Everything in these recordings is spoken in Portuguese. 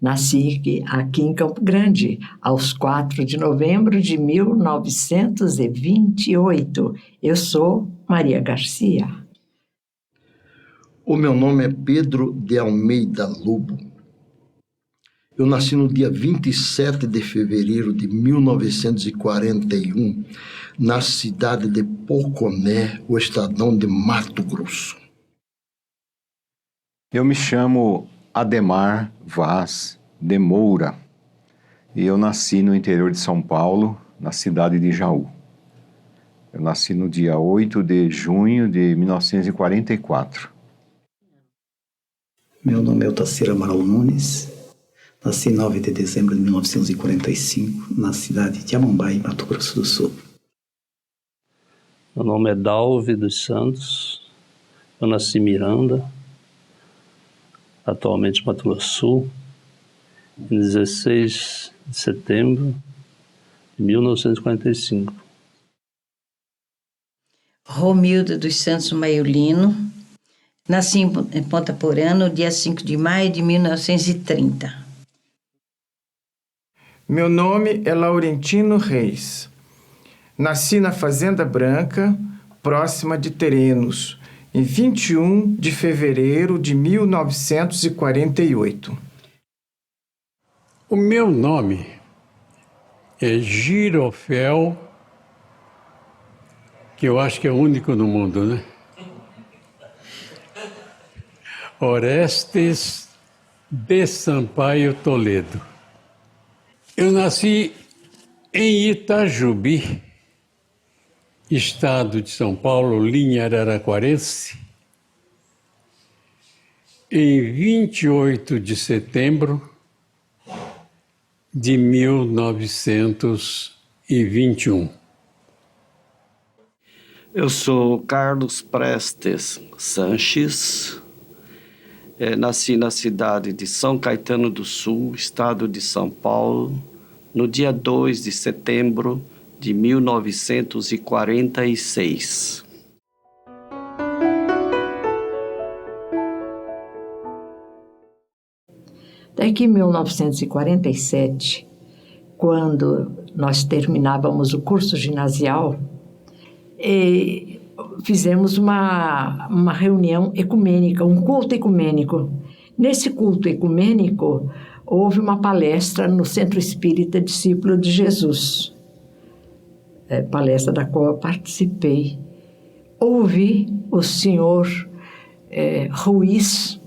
Nasci aqui em Campo Grande, aos 4 de novembro de 1928. Eu sou Maria Garcia. O meu nome é Pedro de Almeida Lobo. Eu nasci no dia 27 de fevereiro de 1941, na cidade de Poconé, o estadão de Mato Grosso. Eu me chamo Ademar Vaz de Moura e eu nasci no interior de São Paulo, na cidade de Jaú. Eu nasci no dia 8 de junho de 1944. Meu nome é Otacílio Amaral Nunes, nasci em 9 de dezembro de 1945, na cidade de Amambai, Mato Grosso do Sul. Meu nome é Dalvi dos Santos, eu nasci em Miranda, atualmente Mato Grosso do Sul, em 16 de setembro de 1945. Romilda dos Santos Maiolino, nasci em Ponta Porã no dia 5 de maio de 1930. Meu nome é Laurentino Reis. Nasci na Fazenda Branca, próxima de Terenos, em 21 de fevereiro de 1948. O meu nome é Girofel, que eu acho que é o único no mundo, né? Orestes de Sampaio Toledo. Eu nasci em Itajubi, estado de São Paulo, linha Araraquarense, em 28 de setembro de 1921. Eu sou Carlos Prestes Sanches, nasci na cidade de São Caetano do Sul, estado de São Paulo, no dia 2 de setembro de 1946. Daqui em 1947, quando nós terminávamos o curso ginasial, fizemos uma reunião ecumênica, um culto ecumênico. Nesse culto ecumênico, houve uma palestra no Centro Espírita Discípulo de Jesus, palestra da qual eu participei. Ouvi o senhor Ruiz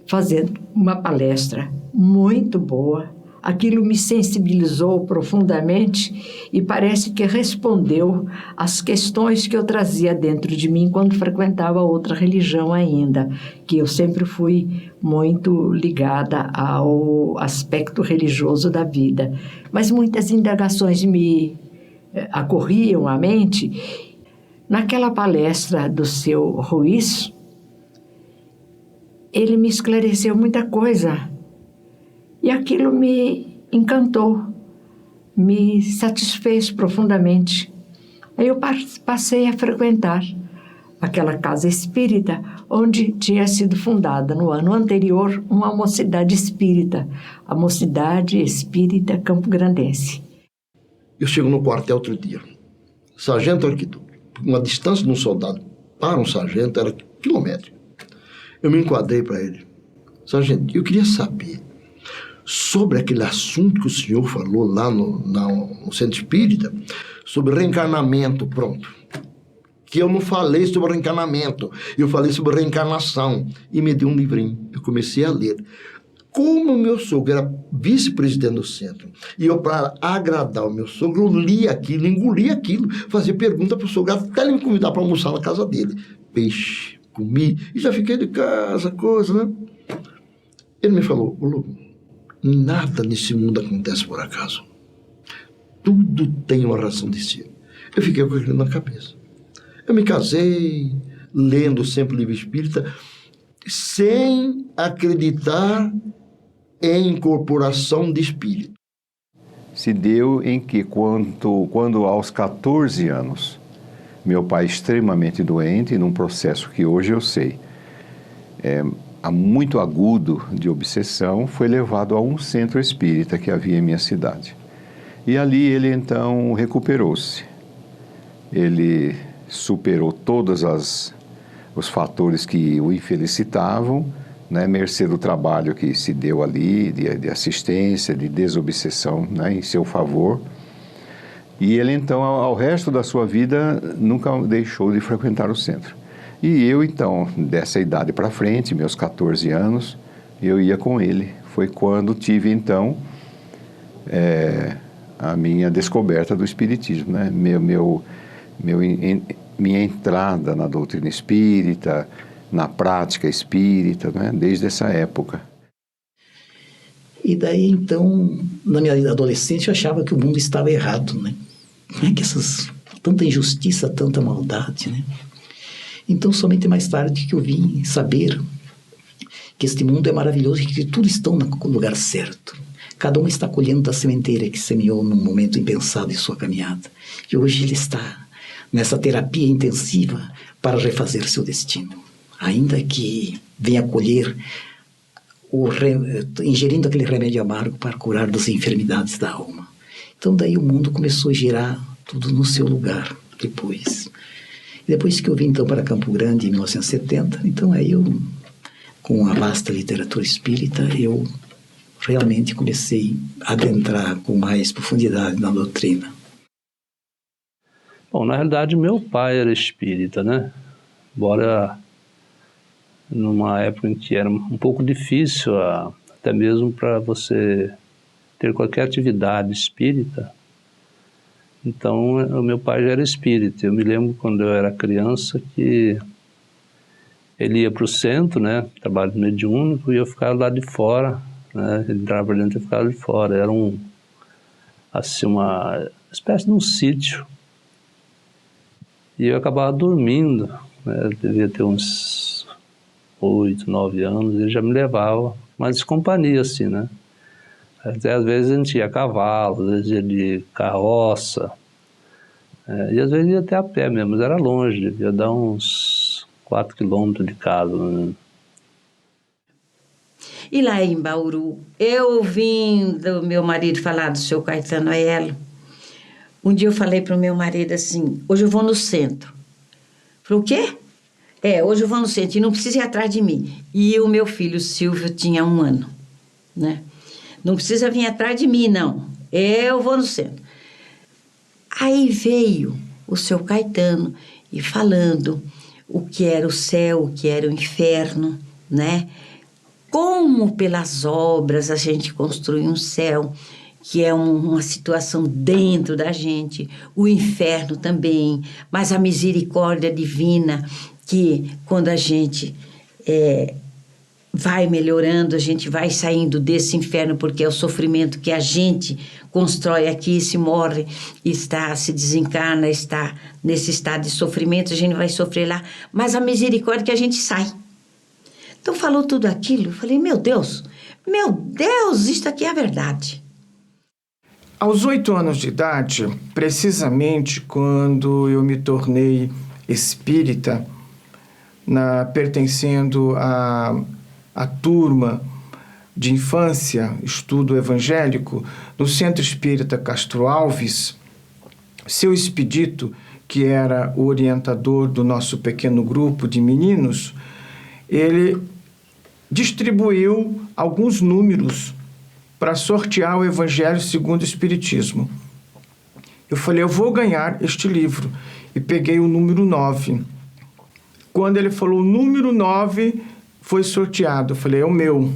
fazendo uma palestra muito boa. Aquilo me sensibilizou profundamente e parece que respondeu às questões que eu trazia dentro de mim quando frequentava outra religião ainda, que eu sempre fui muito ligada ao aspecto religioso da vida. Mas muitas indagações me acorriam à mente. Naquela palestra do seu Ruiz, ele me esclareceu muita coisa. E aquilo me encantou, me satisfez profundamente. Aí eu passei a frequentar aquela casa espírita onde tinha sido fundada no ano anterior uma mocidade espírita, a Mocidade Espírita Campograndense. Eu chego no quartel outro dia. Sargento Arquiduque, uma distância de um soldado para um sargento era quilométrica. Eu me enquadrei para ele. Sargento, eu queria saber sobre aquele assunto que o senhor falou lá no Centro Espírita, sobre reencarnamento, pronto. Que eu não falei sobre reencarnamento, eu falei sobre reencarnação. E me deu um livrinho, eu comecei a ler. Como o meu sogro era vice-presidente do centro, e eu, para agradar o meu sogro, eu li aquilo, engoli aquilo, fazia pergunta para o sogro, até ele me convidar para almoçar na casa dele. Peixe, comi, e já fiquei de casa, coisa, né? Ele me falou, ô Lobo, nada nesse mundo acontece por acaso. Tudo tem uma razão de ser. Eu fiquei com aquilo na cabeça. Eu me casei, lendo sempre o livro espírita, sem acreditar em incorporação de espírito. Se deu em que, quando aos 14 anos, meu pai extremamente doente, num processo que hoje eu sei, muito agudo de obsessão, foi levado a um centro espírita que havia em minha cidade. E ali ele então recuperou-se. Ele superou todos os fatores que o infelicitavam, né, mercê do trabalho que se deu ali, de assistência, de desobsessão, né, em seu favor. E ele então, ao resto da sua vida, nunca deixou de frequentar o centro. E eu então, dessa idade para frente, meus 14 anos, eu ia com ele. Foi quando tive então a minha descoberta do Espiritismo, né? Minha entrada na doutrina espírita, na prática espírita, né? Desde essa época. E daí, então, na minha adolescência, eu achava que o mundo estava errado, né? Que tanta injustiça, tanta maldade, né? Então, somente mais tarde que eu vim saber que este mundo é maravilhoso e que tudo está no lugar certo. Cada um está colhendo da sementeira que semeou num momento impensado em sua caminhada. E hoje ele está nessa terapia intensiva para refazer seu destino. Ainda que venha colher ingerindo aquele remédio amargo para curar das enfermidades da alma. Então daí o mundo começou a girar tudo no seu lugar depois que eu vim então para Campo Grande em 1970, então aí eu, com a vasta literatura espírita, eu realmente comecei a adentrar com mais profundidade na doutrina. Bom, na realidade meu pai era espírita, né? Embora numa época em que era um pouco difícil, até mesmo para você ter qualquer atividade espírita. Então, o meu pai já era espírita. Eu me lembro quando eu era criança que ele ia para o centro, né, trabalho mediúnico, e eu ficava lá de fora, né, ele entrava para dentro e eu ficava de fora. Era assim, uma espécie de um sítio. E eu acabava dormindo, né, eu devia ter uns 8, 9 anos, ele já me levava, mas de companhia, assim, né. Até às vezes a gente ia a cavalo, às vezes ia de carroça, e às vezes ia até a pé mesmo, mas era longe, devia dar uns 4 quilômetros de casa, né? E lá em Bauru, eu ouvindo meu marido falar do seu Caetano Aiello, um dia eu falei para o meu marido assim, hoje eu vou no centro. Falei, o quê? Hoje eu vou no centro e não precisa ir atrás de mim. E o meu filho Silvio tinha 1 ano, né? Não precisa vir atrás de mim, não. Eu vou no centro. Aí veio o seu Caetano e falando o que era o céu, o que era o inferno, né? Como pelas obras a gente construi um céu, que é uma situação dentro da gente, o inferno também, mas a misericórdia divina, que quando a gente vai melhorando, a gente vai saindo desse inferno, porque é o sofrimento que a gente constrói aqui, se morre, se desencarna, está nesse estado de sofrimento, a gente vai sofrer lá, mas a misericórdia que a gente sai. Então falou tudo aquilo, eu falei, meu Deus, isto aqui é a verdade. Aos 8 anos de idade, precisamente quando eu me tornei espírita, pertencendo a turma de infância, estudo evangélico, no Centro Espírita Castro Alves, seu Expedito, que era o orientador do nosso pequeno grupo de meninos, ele distribuiu alguns números para sortear o Evangelho segundo o Espiritismo. Eu falei, eu vou ganhar este livro. E peguei o número 9. Quando ele falou o número 9, foi sorteado. Eu falei, é o meu.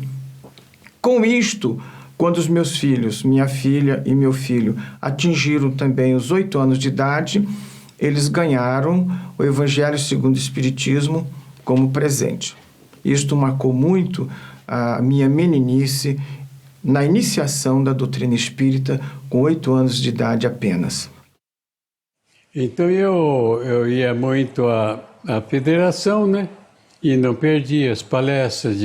Com isto, quando os meus filhos, minha filha e meu filho, atingiram também os 8 anos de idade, eles ganharam o Evangelho segundo o Espiritismo como presente. Isto marcou muito a minha meninice na iniciação da doutrina espírita com 8 anos de idade apenas. Então eu ia muito à federação, né? E não perdia as palestras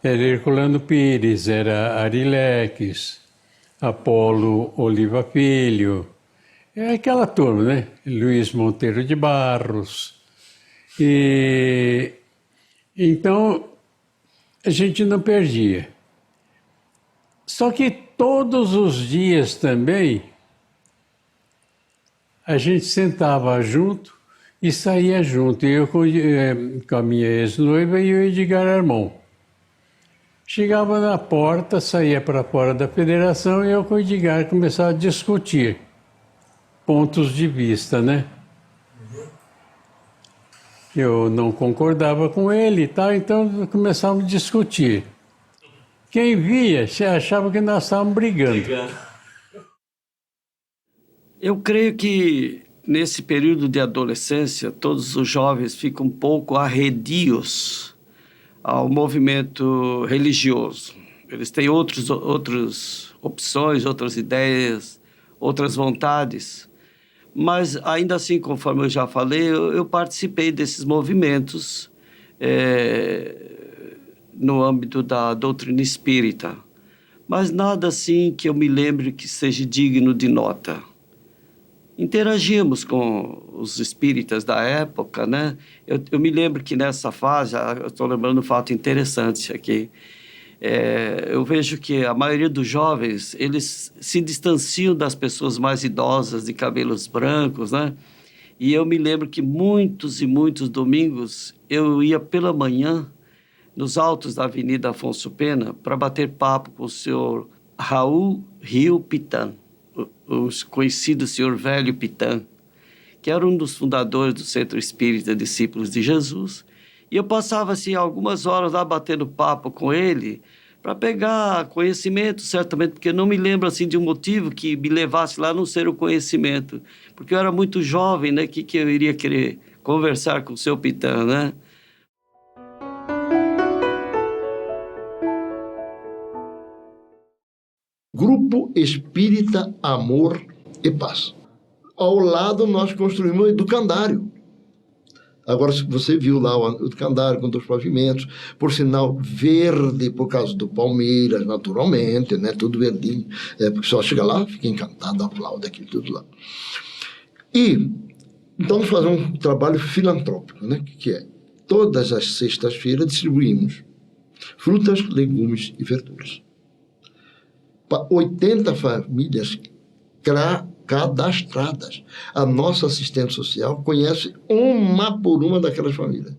era Herculano Pires, era Arileques, Apolo Oliva Filho, aquela turma, né? Luiz Monteiro de Barros. E então a gente não perdia. Só que todos os dias também, a gente sentava junto e saía junto. Eu com a minha ex-noiva e o Edgar Armon. Chegava na porta, saía para fora da federação e eu com o Edgar começava a discutir pontos de vista, né? Eu não concordava com ele e tal, então começávamos a discutir. Quem via achava que nós estávamos brigando. Eu creio que nesse período de adolescência, todos os jovens ficam um pouco arredios ao movimento religioso. Eles têm outras opções, outras ideias, outras vontades. Mas, ainda assim, conforme eu já falei, eu participei desses movimentos no âmbito da doutrina espírita. Mas nada assim que eu me lembre que seja digno de nota. Interagimos com os espíritas da época, né? Eu me lembro que nessa fase, eu estou lembrando um fato interessante aqui, eu vejo que a maioria dos jovens, eles se distanciam das pessoas mais idosas, de cabelos brancos, né? E eu me lembro que muitos e muitos domingos eu ia pela manhã nos altos da Avenida Afonso Pena para bater papo com o senhor Raul Rio Pitan, o conhecido senhor Velho Pitan, que era um dos fundadores do Centro Espírita Discípulos de Jesus. E eu passava assim, algumas horas lá batendo papo com ele para pegar conhecimento, certamente, porque eu não me lembro assim, de um motivo que me levasse lá a não ser o conhecimento. Porque eu era muito jovem, né? Que eu iria querer conversar com o seu Pitan, né? Grupo Espírita Amor e Paz. Ao lado nós construímos o educandário. Agora, você viu lá o educandário com 2 pavimentos, por sinal verde por causa do Palmeiras, naturalmente, né? Tudo verdinho. Porque só chega lá, fica encantado, aplaude aquilo tudo lá. E então nós fazemos um trabalho filantrópico, né? Que é, todas as sextas-feiras distribuímos frutas, legumes e verduras. 80 famílias cadastradas. A nossa assistente social conhece uma por uma daquelas famílias.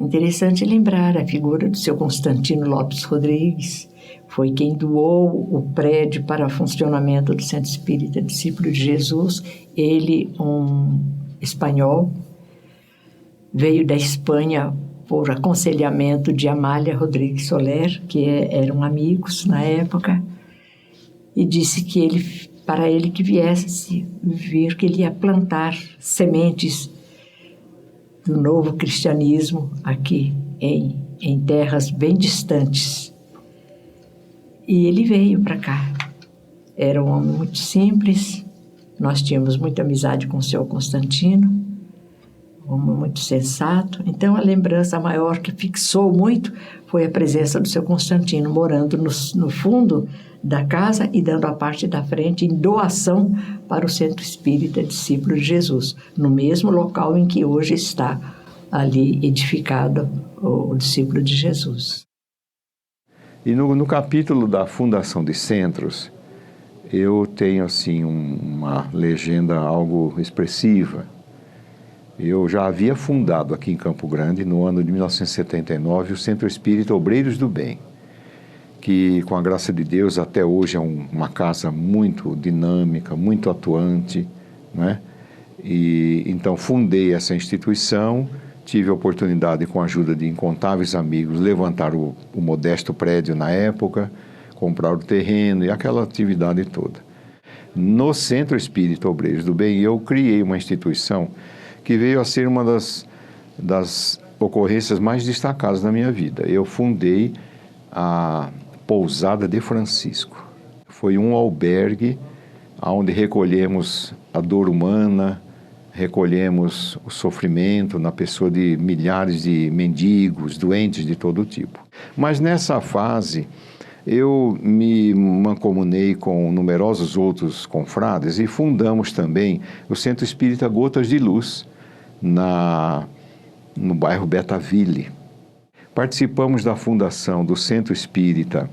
Interessante lembrar a figura do seu Constantino Lopes Rodrigues. Foi quem doou o prédio para o funcionamento do Centro Espírita Discípulo de Jesus. Ele, um espanhol, veio da Espanha por aconselhamento de Amália Rodrigues Soler, que eram amigos na época, e disse que para ele que viesse vir, que ele ia plantar sementes do novo cristianismo aqui em terras bem distantes. E ele veio para cá. Era um homem muito simples, nós tínhamos muita amizade com o seu Constantino, um homem muito sensato. Então, a lembrança maior que fixou muito foi a presença do seu Constantino, morando no fundo da casa e dando a parte da frente em doação para o Centro Espírita Discípulo de Jesus, no mesmo local em que hoje está ali edificado o Discípulo de Jesus. E no capítulo da fundação de centros, eu tenho assim uma legenda algo expressiva. Eu já havia fundado aqui em Campo Grande, no ano de 1979, o Centro Espírita Obreiros do Bem, que, com a graça de Deus, até hoje é uma casa muito dinâmica, muito atuante, né? E então fundei essa instituição, tive a oportunidade, com a ajuda de incontáveis amigos, levantar o modesto prédio na época, comprar o terreno e aquela atividade toda. No Centro Espírita Obreiros do Bem, eu criei uma instituição que veio a ser uma das ocorrências mais destacadas na minha vida. Eu fundei a Pousada de Francisco. Foi um albergue onde recolhemos a dor humana, recolhemos o sofrimento na pessoa de milhares de mendigos, doentes de todo tipo. Mas nessa fase, eu me mancomunei com numerosos outros confrades e fundamos também o Centro Espírita Gotas de Luz, no bairro Betaville. Participamos da fundação do Centro Espírita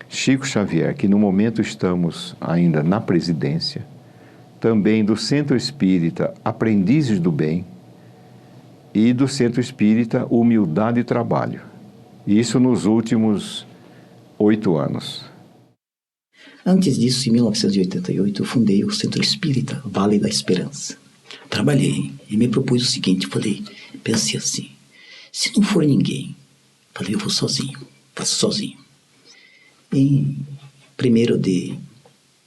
Chico Xavier, que no momento estamos ainda na presidência, também do Centro Espírita Aprendizes do Bem e do Centro Espírita Humildade e Trabalho. Isso nos últimos 8 anos. Antes disso, em 1988, eu fundei o Centro Espírita Vale da Esperança. Trabalhei e me propus o seguinte, falei, pensei assim, se não for ninguém, falei, eu vou sozinho, faço sozinho. Em 1º de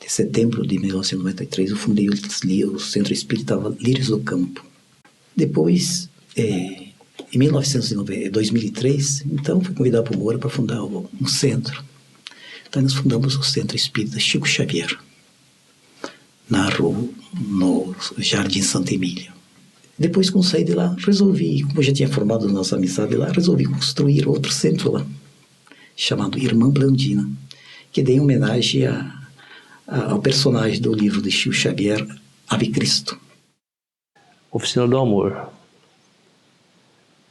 setembro de 1993, eu fundei o Centro Espírita Lírios do Campo. Depois, em 2003, então, fui convidado por Moura para fundar um centro. Então, nós fundamos o Centro Espírita Chico Xavier, na rua, no Jardim Santa Emília. Depois, quando saí de lá, resolvi, como eu já tinha formado nossa amizade lá, resolvi construir outro centro lá, chamado Irmã Blandina, que dei homenagem ao personagem do livro de Chico Xavier, Ave Cristo. Oficina do Amor.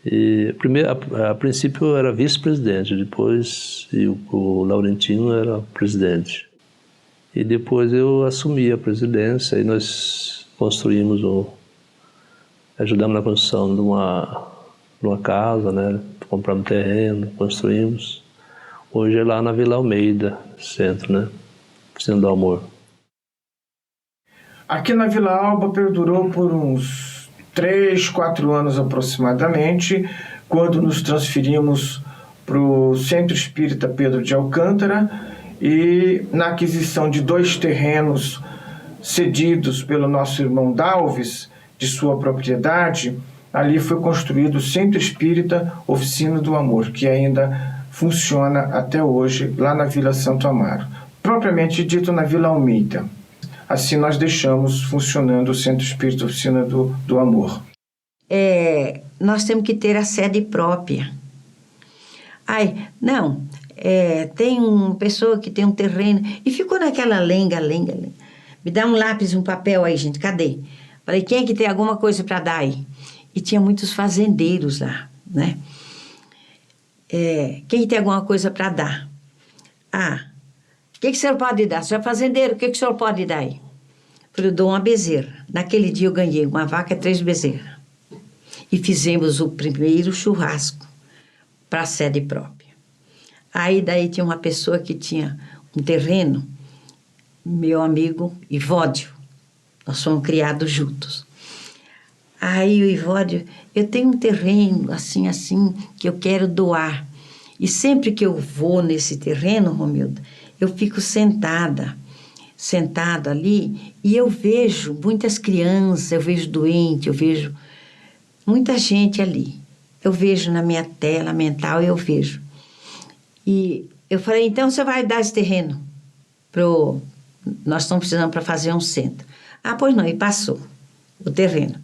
E, a princípio eu era vice-presidente, depois o Laurentino era presidente. E depois eu assumi a presidência e nós ajudamos na construção de uma casa, né? Compramos terreno, construímos. Hoje é lá na Vila Almeida, centro, né? Oficina do Amor. Aqui na Vila Alba perdurou por uns 3, 4 anos aproximadamente, quando nos transferimos para o Centro Espírita Pedro de Alcântara e na aquisição de 2 terrenos cedidos pelo nosso irmão Dalves, de sua propriedade, ali foi construído o Centro Espírita Oficina do Amor, que ainda funciona até hoje lá na Vila Santo Amaro, propriamente dito na Vila Almeida. Assim nós deixamos funcionando o Centro Espírita Oficina do Amor. Nós temos que ter a sede própria. Tem uma pessoa que tem um terreno e ficou naquela lenga. Me dá um lápis e um papel aí, gente, cadê? Falei, quem é que tem alguma coisa para dar aí? E tinha muitos fazendeiros lá, né? Quem tem alguma coisa para dar? O que o senhor pode dar? O senhor é fazendeiro, o que o senhor pode dar aí? Falei, eu dou uma bezerra. Naquele dia eu ganhei uma vaca e 3 bezerras. E fizemos o primeiro churrasco para a sede própria. Aí daí tinha uma pessoa que tinha um terreno, meu amigo Ivódio. Nós fomos criados juntos. Aí o Ivódio, eu tenho um terreno assim, que eu quero doar. E sempre que eu vou nesse terreno, Romilda, eu fico sentada ali, e eu vejo muitas crianças, eu vejo doente, eu vejo muita gente ali. Eu vejo na minha tela mental, eu vejo. E eu falei, então você vai dar esse terreno nós estamos precisando para fazer um centro. Pois não, e passou o terreno.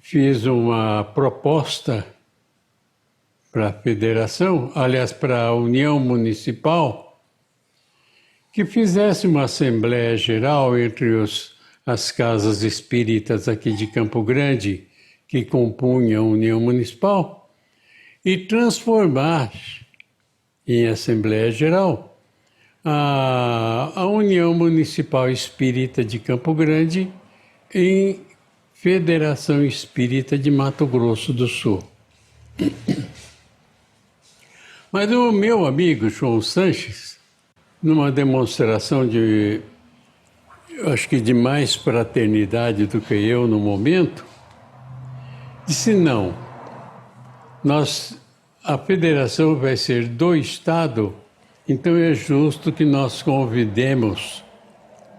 Fiz uma proposta para a federação, aliás, para a União Municipal, que fizesse uma assembleia geral entre as casas espíritas aqui de Campo Grande, que compunham a União Municipal, e transformar em Assembleia Geral a União Municipal Espírita de Campo Grande em Federação Espírita de Mato Grosso do Sul. Mas o meu amigo João Sanches, numa demonstração acho que de mais fraternidade do que eu no momento, disse não, a federação vai ser do Estado, então é justo que nós convidemos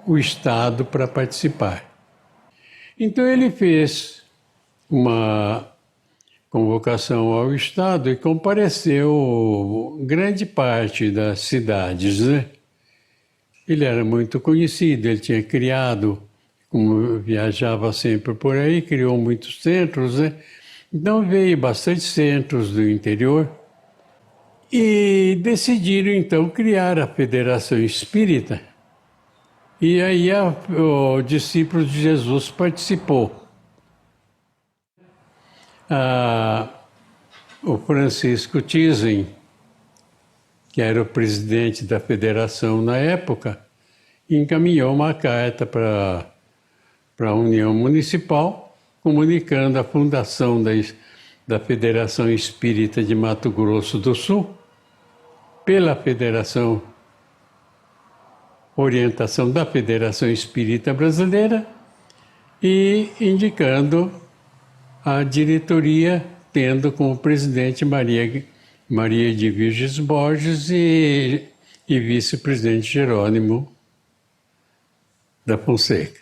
o Estado para participar. Então ele fez uma convocação ao Estado e compareceu grande parte das cidades, né? Ele era muito conhecido, ele tinha criado, como viajava sempre por aí, criou muitos centros, né? Então veio bastante centros do interior e decidiram então criar a Federação Espírita. E aí o discípulo de Jesus participou. o Francisco Thyssen, que era o presidente da federação na época, encaminhou uma carta para a União Municipal, comunicando a fundação da Federação Espírita de Mato Grosso do Sul, pela orientação da Federação Espírita Brasileira, e indicando a diretoria, tendo como presidente Maria de Virges Borges e vice-presidente Jerônimo da Fonseca.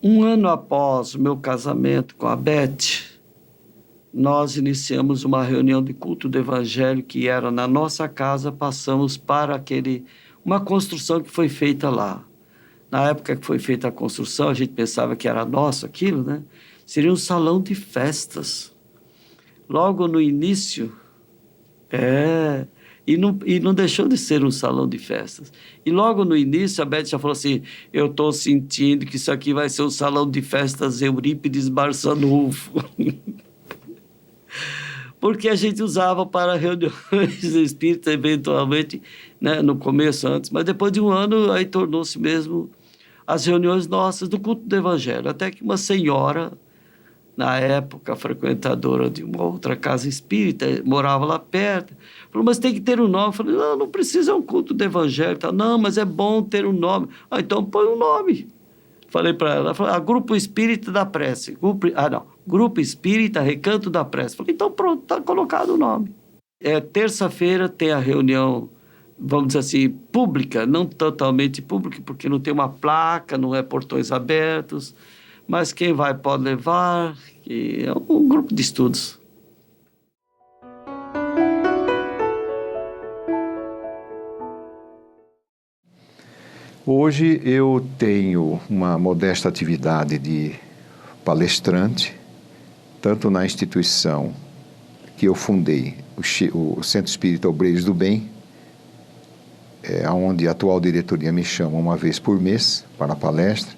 Um ano após o meu casamento com a Beth, nós iniciamos uma reunião de culto do Evangelho que era na nossa casa, passamos para uma construção que foi feita lá. Na época que foi feita a construção, a gente pensava que era nosso aquilo, né? Seria um salão de festas. Logo no início, e não deixou de ser um salão de festas. E logo no início, a Beth já falou assim, eu estou sentindo que isso aqui vai ser um salão de festas Eurípides Barçanufo. Porque a gente usava para reuniões espíritas, eventualmente, né, no começo, antes, mas depois de um ano, aí tornou-se mesmo as reuniões nossas do culto do Evangelho. Até que uma senhora, na época, frequentadora de uma outra casa espírita, morava lá perto, falou, mas tem que ter um nome. Eu falei, não precisa, é um culto do Evangelho. Não, mas é bom ter um nome. Então põe um nome. Falei para ela, Grupo Espírita da Prece. Grupo Espírita Recanto da Prece. Falei, então pronto, está colocado o nome. Terça-feira tem a reunião, vamos dizer assim, pública, não totalmente pública, porque não tem uma placa, não é portões abertos, mas quem vai pode levar, e é um grupo de estudos. Hoje eu tenho uma modesta atividade de palestrante, tanto na instituição que eu fundei, o Centro Espírita Obreiros do Bem, onde a atual diretoria me chama uma vez por mês para a palestra,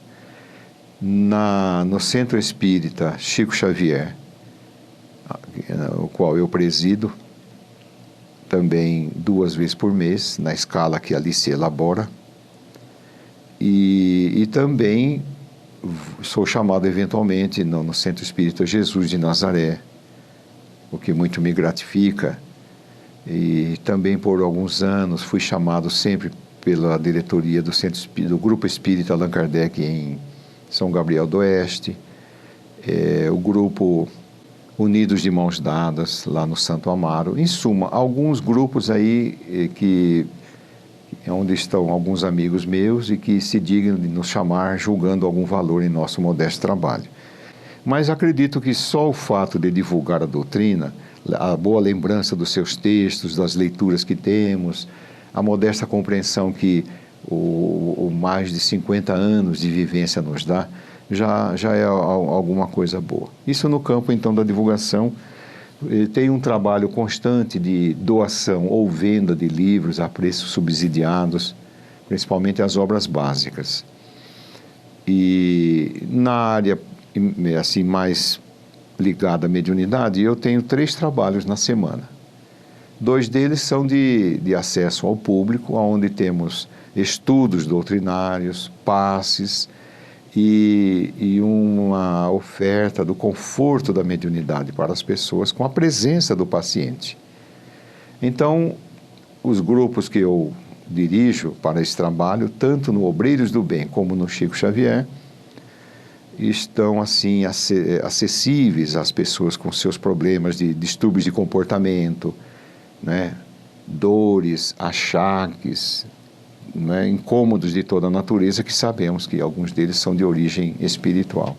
no Centro Espírita Chico Xavier, o qual eu presido, também 2 vezes por mês, na escala que ali se elabora. E também sou chamado eventualmente no Centro Espírita Jesus de Nazaré, o que muito me gratifica. E também por alguns anos fui chamado sempre pela diretoria do Grupo Espírita Allan Kardec em São Gabriel do Oeste, o Grupo Unidos de Mãos Dadas lá no Santo Amaro. Em suma, alguns grupos aí onde estão alguns amigos meus e que se dignam de nos chamar julgando algum valor em nosso modesto trabalho. Mas acredito que só o fato de divulgar a doutrina, a boa lembrança dos seus textos, das leituras que temos, a modesta compreensão que o mais de 50 anos de vivência nos dá, já é alguma coisa boa. Isso no campo, então, da divulgação. Tem um trabalho constante de doação ou venda de livros a preços subsidiados, principalmente as obras básicas. E na área assim, mais ligada à mediunidade, eu tenho 3 trabalhos na semana. 2 deles são de acesso ao público, onde temos estudos doutrinários, passes e uma oferta do conforto da mediunidade para as pessoas com a presença do paciente. Então, os grupos que eu dirijo para esse trabalho, tanto no Obreiros do Bem como no Chico Xavier, estão assim acessíveis às pessoas com seus problemas de distúrbios de comportamento, né? Dores, achaques, né? Incômodos de toda a natureza, que sabemos que alguns deles são de origem espiritual.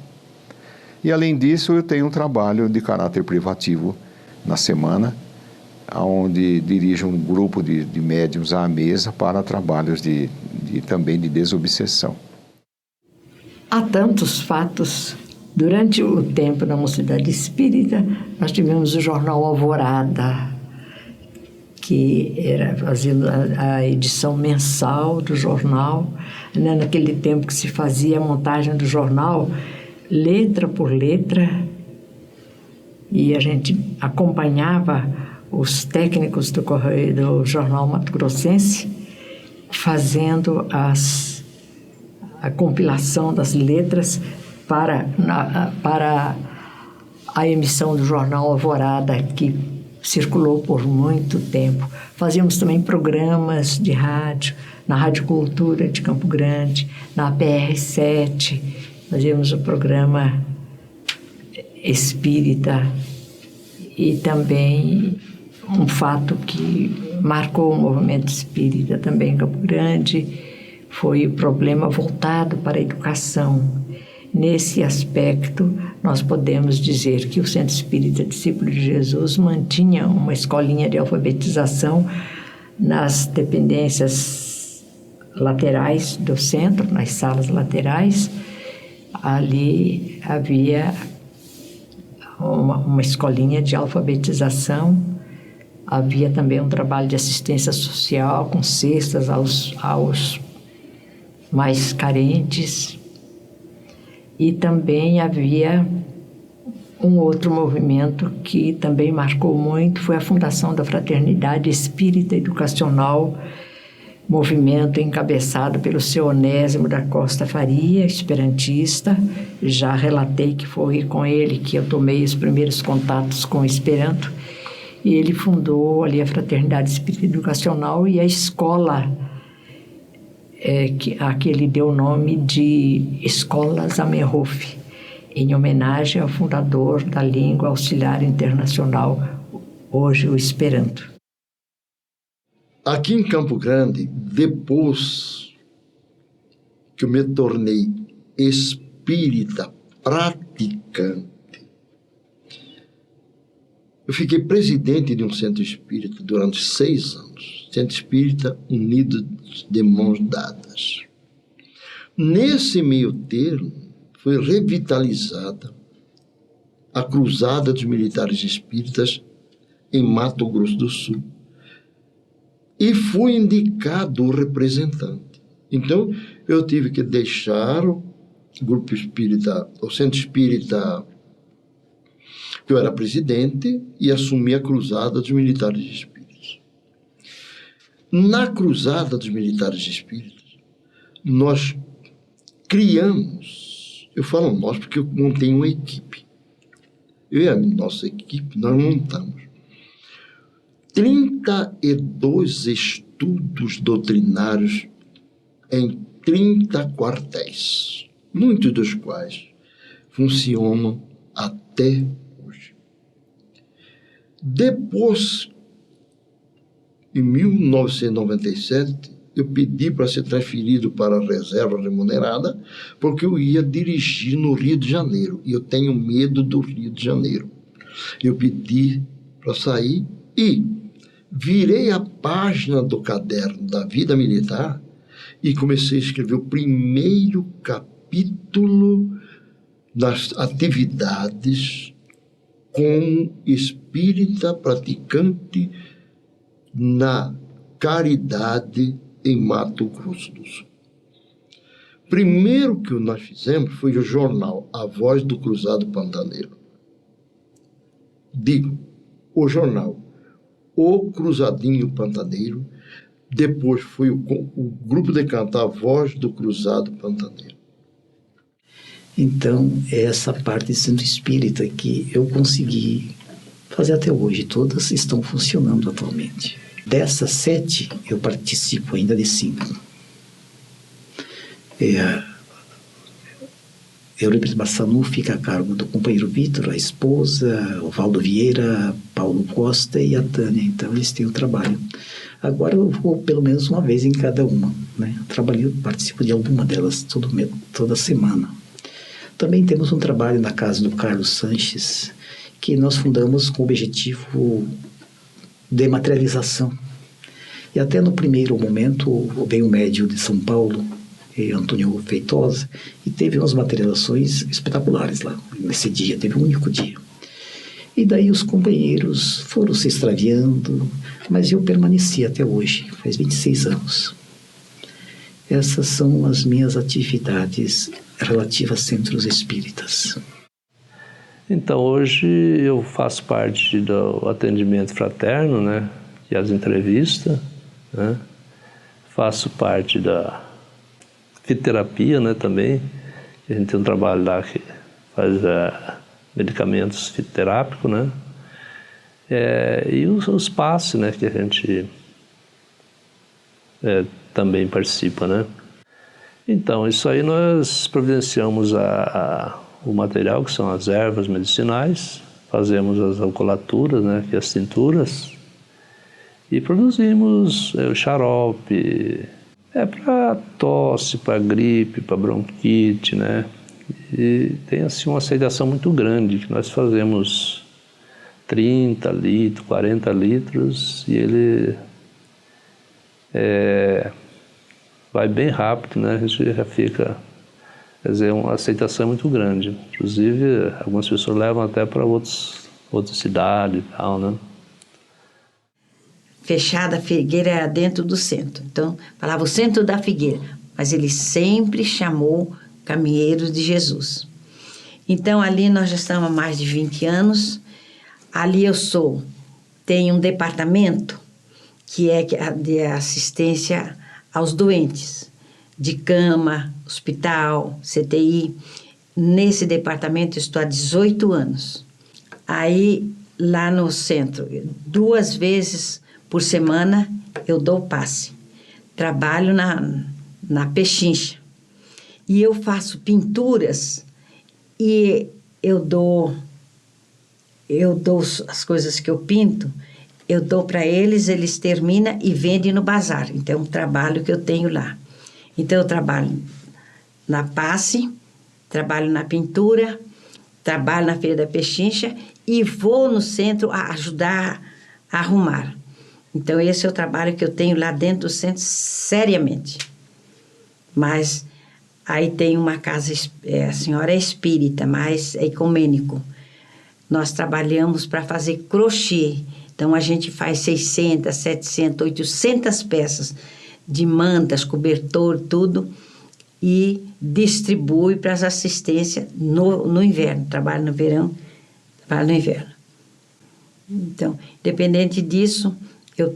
E além disso, eu tenho um trabalho de caráter privativo na semana, onde dirijo um grupo de médiuns à mesa para trabalhos também de desobsessão. Há tantos fatos. Durante o tempo da Mocidade Espírita, nós tivemos o jornal Alvorada, que era fazendo a edição mensal do jornal, né? Naquele tempo que se fazia a montagem do jornal, letra por letra, e a gente acompanhava os técnicos do Correio do Jornal Mato Grossense fazendo a compilação das letras para a emissão do jornal Alvorada, que circulou por muito tempo. Fazíamos também programas de rádio, na Rádio Cultura de Campo Grande, na PR7, fazíamos o programa espírita, e também um fato que marcou o movimento espírita também em Campo Grande foi o problema voltado para a educação. Nesse aspecto, nós podemos dizer que o Centro Espírita Discípulo de Jesus mantinha uma escolinha de alfabetização nas dependências laterais do centro, nas salas laterais. Ali havia uma escolinha de alfabetização. Havia também um trabalho de assistência social com cestas aos mais carentes. E também havia um outro movimento que também marcou muito, foi a fundação da Fraternidade Espírita Educacional, movimento encabeçado pelo seu Onésimo da Costa Faria, esperantista. Já relatei que foi com ele que eu tomei os primeiros contatos com o Esperanto, e ele fundou ali a Fraternidade Espírita Educacional e a escola a que ele deu o nome de Escola Zamenhof, em homenagem ao fundador da língua auxiliar internacional, hoje o Esperanto. Aqui em Campo Grande, depois que eu me tornei espírita praticante, eu fiquei presidente de um centro espírita durante 6 anos. Centro Espírita Unido de Mãos Dadas. Nesse meio termo, foi revitalizada a Cruzada dos Militares Espíritas em Mato Grosso do Sul. E fui indicado o representante. Então, eu tive que deixar o grupo espírita, o Centro Espírita, que eu era presidente, e assumi a Cruzada dos Militares Espíritas. Na Cruzada dos Militares Espíritas, nós criamos, eu falo nós porque eu montei uma equipe, eu e a nossa equipe, nós montamos 32 estudos doutrinários em 30 quartéis, muitos dos quais funcionam até hoje. Depois, em 1997, eu pedi para ser transferido para a reserva remunerada, porque eu ia dirigir no Rio de Janeiro, e eu tenho medo do Rio de Janeiro. Eu pedi para sair e virei a página do caderno da vida militar e comecei a escrever o primeiro capítulo das atividades como espírita praticante na caridade em Mato Grosso do Sul. Primeiro que nós fizemos foi o jornal A Voz do Cruzado Pantaneiro. Digo, o jornal O Cruzadinho Pantaneiro. Depois foi o grupo de cantar A Voz do Cruzado Pantaneiro. Então, é essa parte de centro espírita que eu consegui fazer até hoje. Todas estão funcionando atualmente. Dessas 7, eu participo ainda de 5. Eurípides Bassanu fica a cargo do companheiro Vitor, a esposa, o Valdo Vieira, Paulo Costa e a Tânia. Então, eles têm o trabalho. Agora eu vou pelo menos uma vez em cada uma, né? Participo de alguma delas toda semana. Também temos um trabalho na casa do Carlos Sanches, que nós fundamos com o objetivo de materialização. E até no primeiro momento veio o médium de São Paulo, Antônio Feitosa, e teve umas materializações espetaculares lá. Nesse dia, teve um único dia. E daí os companheiros foram se extraviando, mas eu permaneci até hoje, faz 26 anos. Essas são as minhas atividades relativas a centros espíritas. Então, hoje eu faço parte do atendimento fraterno, né? E as entrevistas, né? Faço parte da fitoterapia, né, também. A gente tem um trabalho lá que faz medicamentos fitoterápicos, né? E os passes, né, que a gente também participa, né? Então, isso aí nós providenciamos o material, que são as ervas medicinais, fazemos as alcoolaturas, né, que é as tinturas, e produzimos o xarope, para tosse, para gripe, para bronquite, né? E tem assim uma aceitação muito grande, que nós fazemos 30 litros, 40 litros, e ele vai bem rápido, né? A gente já fica, quer dizer, uma aceitação muito grande. Inclusive, algumas pessoas levam até para outras cidades e tal, né? Fechada a figueira era dentro do centro. Então, falava o centro da figueira. Mas ele sempre chamou Caminheiros de Jesus. Então, ali nós já estamos há mais de 20 anos. Ali tenho um departamento que é de assistência aos doentes, de cama, hospital, CTI. Nesse departamento eu estou há 18 anos. Aí, lá no centro, 2 vezes por semana eu dou passe. Trabalho na Pechincha. E eu faço pinturas e eu dou as coisas que eu pinto, eu dou para eles terminam e vendem no bazar. Então, é um trabalho que eu tenho lá. Então, eu trabalho na passe, trabalho na pintura, trabalho na Feira da Pechincha e vou no centro ajudar a arrumar. Então, esse é o trabalho que eu tenho lá dentro do centro, seriamente. Mas aí tem uma casa, a senhora é espírita, mas é ecumênico. Nós trabalhamos para fazer crochê. Então, a gente faz 600, 700, 800 peças de mantas, cobertor, tudo, e distribui para as assistências no inverno. Trabalho no verão, trabalho no inverno. Então, independente disso,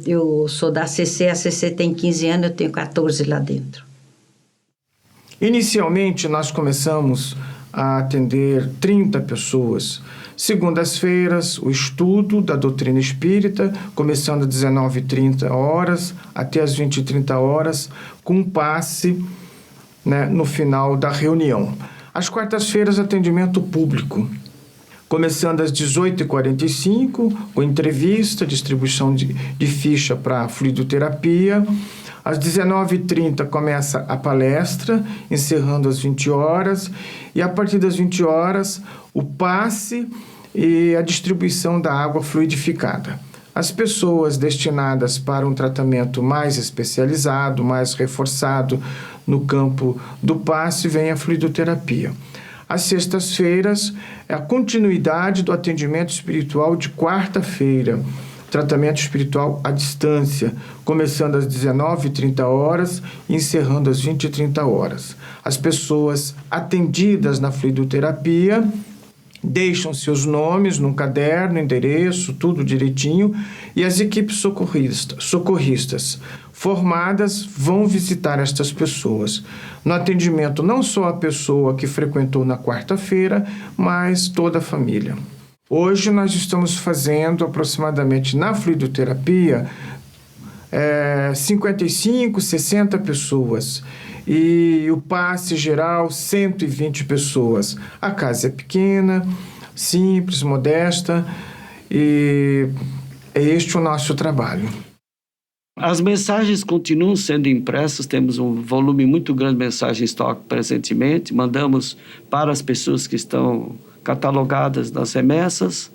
eu sou da ACC, a ACC tem 15 anos, eu tenho 14 lá dentro. Inicialmente, nós começamos a atender 30 pessoas. Segundas-feiras, o estudo da doutrina espírita, começando às 19h30 até às 20h30, com um passe, né, no final da reunião. Às quartas-feiras, atendimento público, começando às 18h45, com entrevista, distribuição de ficha para fluidoterapia. Às 19h30 começa a palestra, encerrando às 20h, e a partir das 20h, o passe e a distribuição da água fluidificada. As pessoas destinadas para um tratamento mais especializado, mais reforçado no campo do passe, vem a fluidoterapia. Às sextas-feiras, é a continuidade do atendimento espiritual de quarta-feira, tratamento espiritual à distância, começando às 19h30 e encerrando às 20h30. As pessoas atendidas na fluidoterapia deixam seus nomes num caderno, endereço, tudo direitinho, e as equipes socorristas formadas vão visitar estas pessoas. No atendimento, não só a pessoa que frequentou na quarta-feira, mas toda a família. Hoje nós estamos fazendo aproximadamente na fluidoterapia 55, 60 pessoas. E o passe geral, 120 pessoas. A casa é pequena, simples, modesta, e é este o nosso trabalho. As mensagens continuam sendo impressas, temos um volume muito grande de mensagens em estoque presentemente, mandamos para as pessoas que estão catalogadas nas remessas,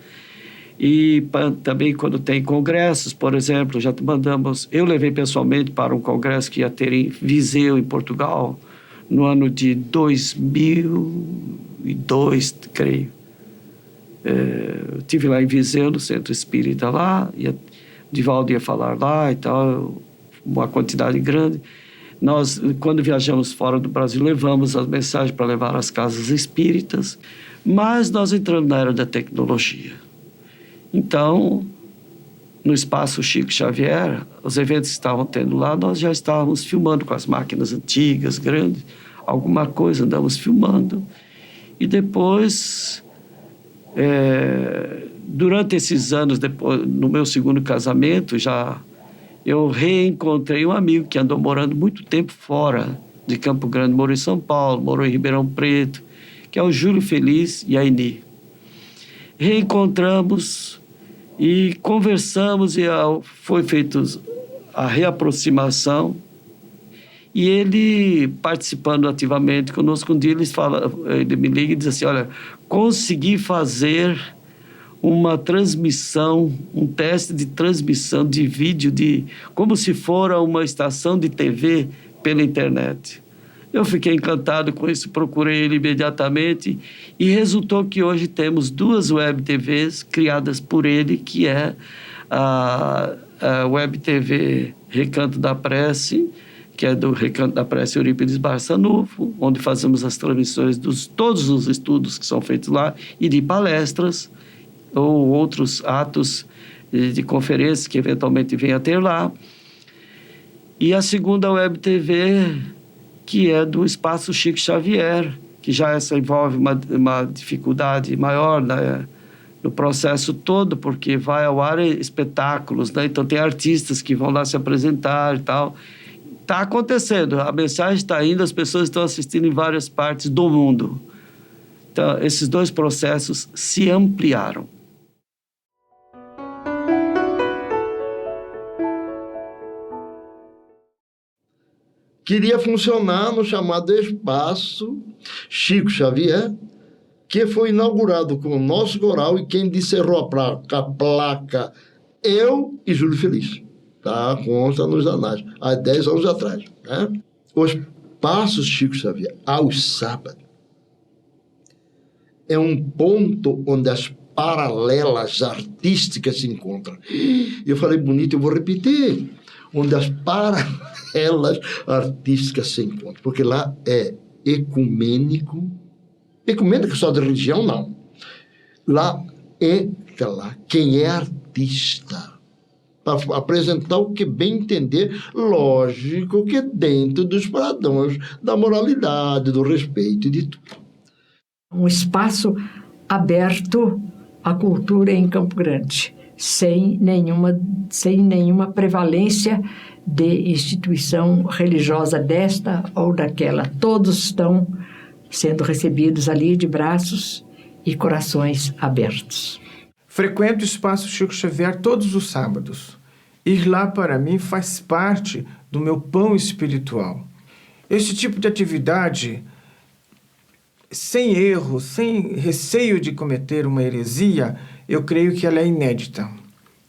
e também quando tem congressos, por exemplo, já mandamos, eu levei pessoalmente para um congresso que ia ter em Viseu, em Portugal, no ano de 2002, creio. Eu estive lá em Viseu, no Centro Espírita lá, e Divaldo ia falar lá e tal, uma quantidade grande. Nós, quando viajamos fora do Brasil, levamos as mensagens para levar às casas espíritas. Mas nós entramos na era da tecnologia. Então, no espaço Chico Xavier, os eventos que estavam tendo lá, nós já estávamos filmando com as máquinas antigas, grandes, alguma coisa andamos filmando. E depois, durante esses anos, depois, no meu segundo casamento, eu reencontrei um amigo que andou morando muito tempo fora de Campo Grande, morou em São Paulo, morou em Ribeirão Preto, que é o Júlio Feliz e a Aini. Reencontramos e conversamos e foi feita a reaproximação. E ele, participando ativamente conosco, um dia ele me liga e diz assim, olha, consegui fazer uma transmissão, um teste de transmissão de vídeo, como se fora uma estação de TV pela internet. Eu fiquei encantado com isso, procurei ele imediatamente e resultou que hoje temos 2 web TVs criadas por ele, que é a web TV Recanto da Prece, que é do Recanto da Prece Eurípides Barçanufo, onde fazemos as transmissões de todos os estudos que são feitos lá e de palestras ou outros atos de conferências que eventualmente venha a ter lá. E a segunda web TV, que é do Espaço Chico Xavier, que já essa envolve uma dificuldade maior, né, no processo todo, porque vai ao ar espetáculos, né? Então tem artistas que vão lá se apresentar e tal. Está acontecendo, a mensagem está indo, as pessoas estão assistindo em várias partes do mundo. Então, esses 2 processos se ampliaram. Queria funcionar no chamado Espaço Chico Xavier, que foi inaugurado com o nosso coral e quem descerrou a placa, eu e Júlio Feliz. Tá? Consta nos anais, há 10 anos atrás. Né? O Espaço Chico Xavier, aos sábados, é um ponto onde as paralelas artísticas se encontram. Eu falei bonito, eu vou repetir. Onde as paralelas artísticas se encontram. Porque lá é ecumênico. Ecumênico só de religião, não. Lá quem é artista, para apresentar o que bem entender, lógico que dentro dos padrões da moralidade, do respeito e de tudo. Um espaço aberto à cultura em Campo Grande, sem nenhuma prevalência de instituição religiosa desta ou daquela. Todos estão sendo recebidos ali de braços e corações abertos. Frequento o Espaço Chico Xavier todos os sábados. Ir lá, para mim, faz parte do meu pão espiritual. Esse tipo de atividade, sem erro, sem receio de cometer uma heresia, eu creio que ela é inédita.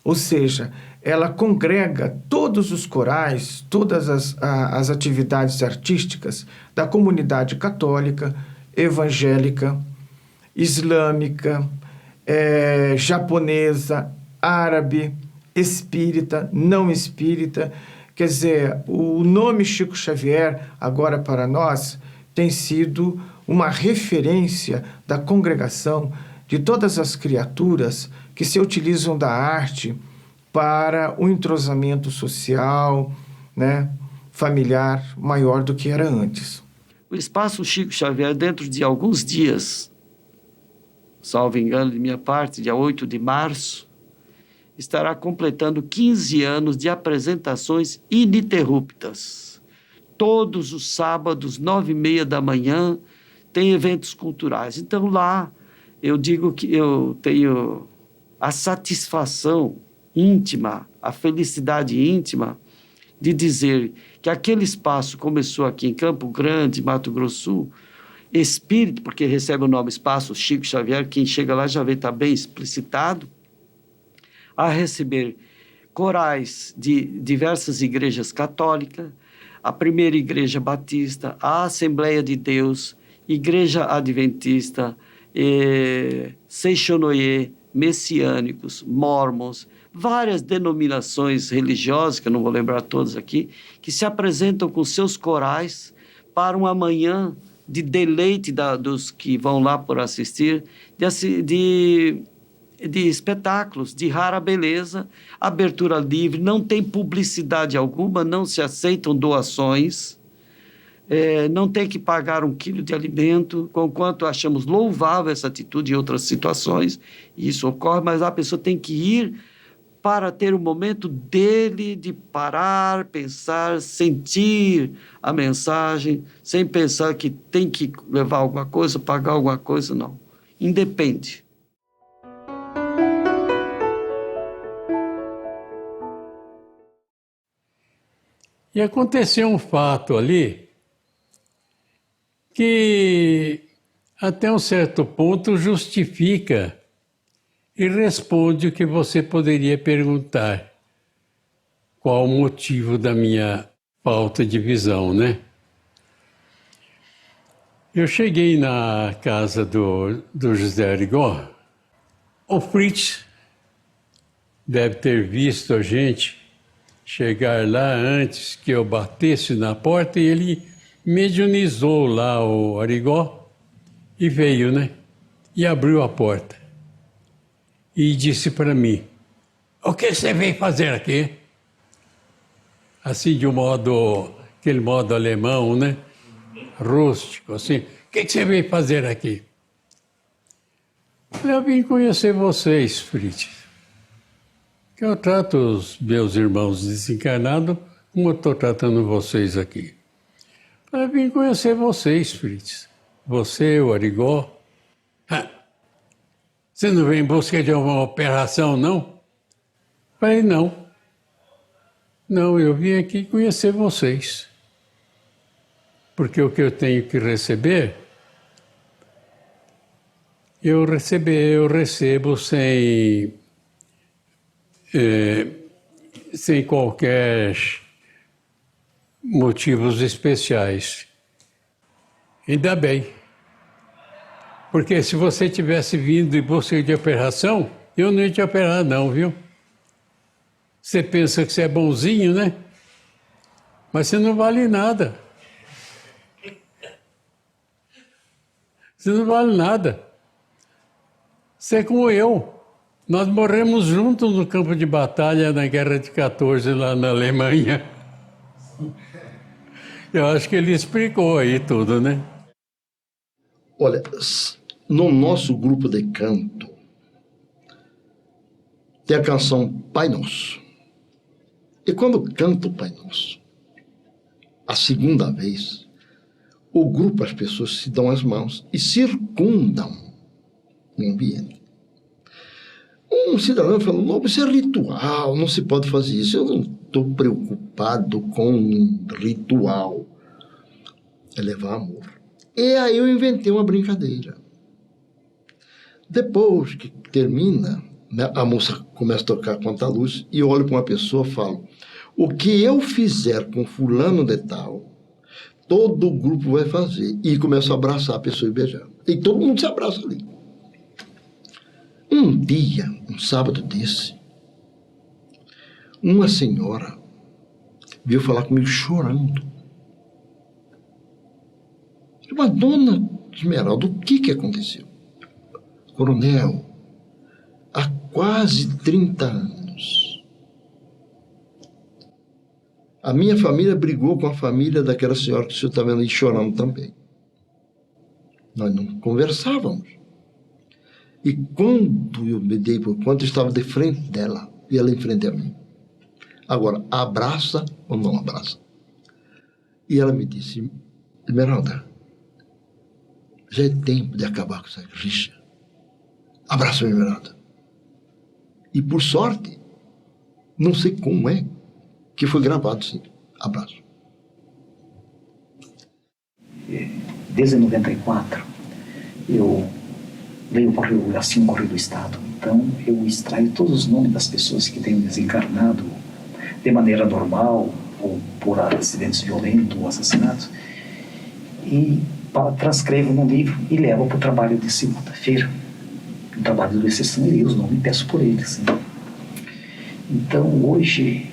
Ou seja, ela congrega todos os corais, todas as atividades artísticas da comunidade católica, evangélica, islâmica, japonesa, árabe, espírita, não espírita. Quer dizer, o nome Chico Xavier, agora para nós, tem sido uma referência da congregação de todas as criaturas que se utilizam da arte para o entrosamento social, né, familiar maior do que era antes. O Espaço Chico Xavier, dentro de alguns dias, salvo engano de minha parte, dia 8 de março, estará completando 15 anos de apresentações ininterruptas. Todos os sábados, 9h30 da manhã, tem eventos culturais. Então, lá, eu digo que eu tenho a satisfação íntima, a felicidade íntima de dizer que aquele espaço começou aqui em Campo Grande, Mato Grosso do Sul, espírito, porque recebe o nome Espaço Chico Xavier, quem chega lá já vê, está bem explicitado, a receber corais de diversas igrejas católicas, a primeira igreja batista, a Assembleia de Deus, Igreja Adventista, Seixonoye, messiânicos, mormons, várias denominações religiosas, que eu não vou lembrar todas aqui, que se apresentam com seus corais para uma manhã de deleite dos que vão lá por assistir, de espetáculos de rara beleza, abertura livre, não tem publicidade alguma, não se aceitam doações, não tem que pagar 1 quilo de alimento, conquanto achamos louvável essa atitude em outras situações, e isso ocorre, mas a pessoa tem que ir para ter o momento dele de parar, pensar, sentir a mensagem, sem pensar que tem que levar alguma coisa, pagar alguma coisa, não. Independe. E aconteceu um fato ali que até um certo ponto justifica e responde o que você poderia perguntar. Qual o motivo da minha falta de visão, né? Eu cheguei na casa do José Arigó. O Fritz deve ter visto a gente chegar lá antes que eu batesse na porta e ele mediunizou lá o Arigó e veio, né? E abriu a porta. E disse para mim, o que você veio fazer aqui? Assim, de um modo, aquele modo alemão, né? Rústico, assim. O que você veio fazer aqui? Eu vim conhecer vocês, Fritz. Que eu trato os meus irmãos desencarnados como eu estou tratando vocês aqui. Eu vim conhecer vocês, Fritz. Você, o Arigó. Você não vem em busca de uma operação, não? Falei, não. Não, eu vim aqui conhecer vocês. Porque o que eu tenho que receber, eu recebo sem qualquer motivos especiais. Ainda bem. Porque se você tivesse vindo em busca de operação, eu não ia te operar não, viu? Você pensa que você é bonzinho, né? Mas você não vale nada. Você não vale nada. Você é como eu. Nós morremos juntos no campo de batalha na Guerra de 14, lá na Alemanha. Eu acho que ele explicou aí tudo, né? Olha, no nosso grupo de canto, tem a canção Pai Nosso. E quando canto o Pai Nosso, a segunda vez, o grupo, as pessoas se dão as mãos e circundam o ambiente. Um cidadão falou, não, isso é ritual, não se pode fazer isso. Eu não estou preocupado com um ritual. É levar amor. E aí eu inventei uma brincadeira. Depois que termina, né, a moça começa a tocar conta-luz e eu olho para uma pessoa e falo, o que eu fizer com fulano de tal, todo o grupo vai fazer. E começo a abraçar a pessoa e beijar. E todo mundo se abraça ali. Um dia, um sábado desse, uma senhora veio falar comigo chorando. Mas, dona Esmeralda, o que aconteceu? Coronel, há quase 30 anos, a minha família brigou com a família daquela senhora que o senhor está vendo aí chorando também. Nós não conversávamos. E quando eu me dei por conta, eu estava de frente dela e ela em frente a mim. Agora, abraça ou não abraça? E ela me disse, Esmeralda, já é tempo de acabar com essa rixa. Abraça, Esmeralda. E por sorte, não sei como é, que foi gravado sim. Abraço. Desde 94, eu leio assim o Correio do Estado. Então, eu extraio todos os nomes das pessoas que têm desencarnado de maneira normal, ou por acidentes violentos ou assassinatos, e transcrevo no livro e levo para o trabalho de segunda-feira. No trabalho de exceção, eu leio os nomes e peço por eles. Então, hoje,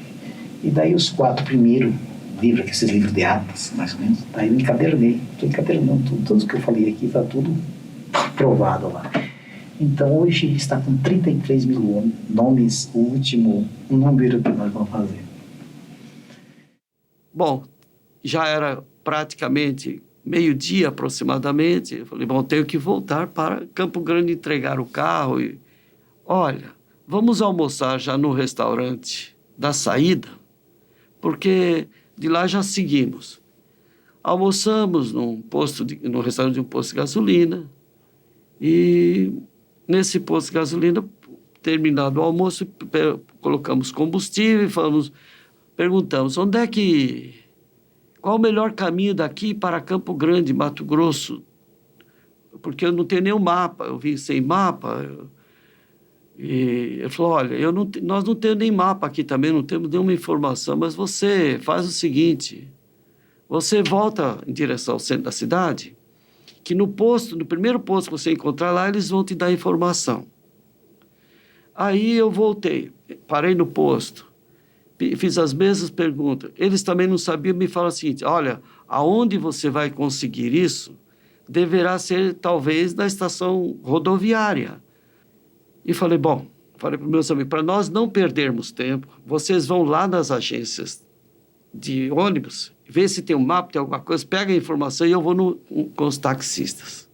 e daí os 4 primeiros livro, esses livros de atas, mais ou menos. Aí eu encadernei, estou encadernando tudo que eu falei aqui, está tudo provado lá. Então hoje está com 33 mil nomes, o último número que nós vamos fazer. Bom, já era praticamente meio-dia aproximadamente. Eu falei, bom, tenho que voltar para Campo Grande entregar o carro. E, olha, vamos almoçar já no restaurante da saída, porque de lá já seguimos. Almoçamos no restaurante de um posto de gasolina e nesse posto de gasolina, terminado o almoço, colocamos combustível e perguntamos, qual o melhor caminho daqui para Campo Grande, Mato Grosso? Porque eu não tenho nenhum mapa, eu vim sem mapa. E ele falou, olha, nós não temos nem mapa aqui também, não temos nenhuma informação, mas você faz o seguinte, você volta em direção ao centro da cidade, que no primeiro posto que você encontrar lá, eles vão te dar informação. Aí eu voltei, parei no posto, fiz as mesmas perguntas. Eles também não sabiam, me falaram o seguinte, olha, aonde você vai conseguir isso deverá ser, talvez, na estação rodoviária. E falei para os meus amigos, para nós não perdermos tempo, vocês vão lá nas agências de ônibus, vê se tem um mapa, tem alguma coisa, pega a informação e eu vou com os taxistas.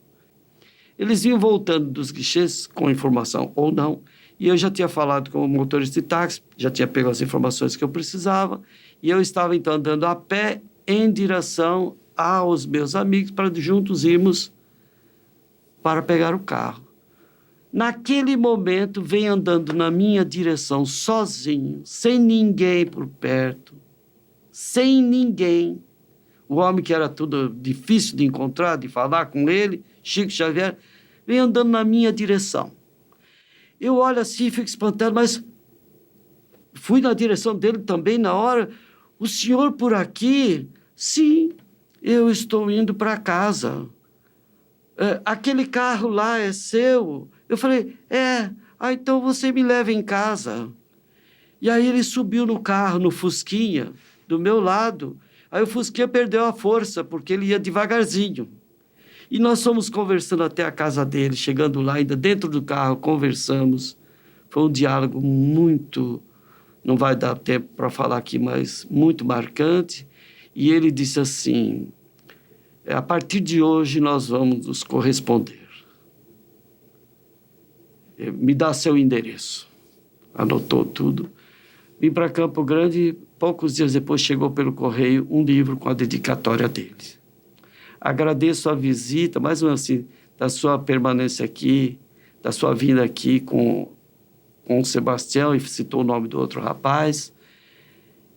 Eles vinham voltando dos guichês com informação ou não, e eu já tinha falado com o motorista de táxi, já tinha pego as informações que eu precisava, e eu estava então andando a pé em direção aos meus amigos para juntos irmos para pegar o carro. Naquele momento, vem andando na minha direção sozinho, sem ninguém por perto, sem ninguém. O homem que era tudo difícil de encontrar, de falar com ele, Chico Xavier, vem andando na minha direção. Eu olho assim, fico espantado, mas fui na direção dele também na hora. O senhor por aqui? Sim, eu estou indo para casa. Aquele carro lá é seu? Eu falei, então você me leva em casa. E aí ele subiu no carro, no Fusquinha, do meu lado. Aí o Fusquinha perdeu a força, porque ele ia devagarzinho. E nós fomos conversando até a casa dele, chegando lá, ainda dentro do carro, conversamos. Foi um diálogo muito, não vai dar tempo para falar aqui, mas muito marcante. E ele disse assim, a partir de hoje nós vamos nos corresponder. Me dá seu endereço. Anotou tudo. Vim para Campo Grande, poucos dias depois chegou pelo correio um livro com a dedicatória dele. Agradeço a visita, mais ou menos assim, da sua permanência aqui, da sua vinda aqui com o Sebastião, e citou o nome do outro rapaz.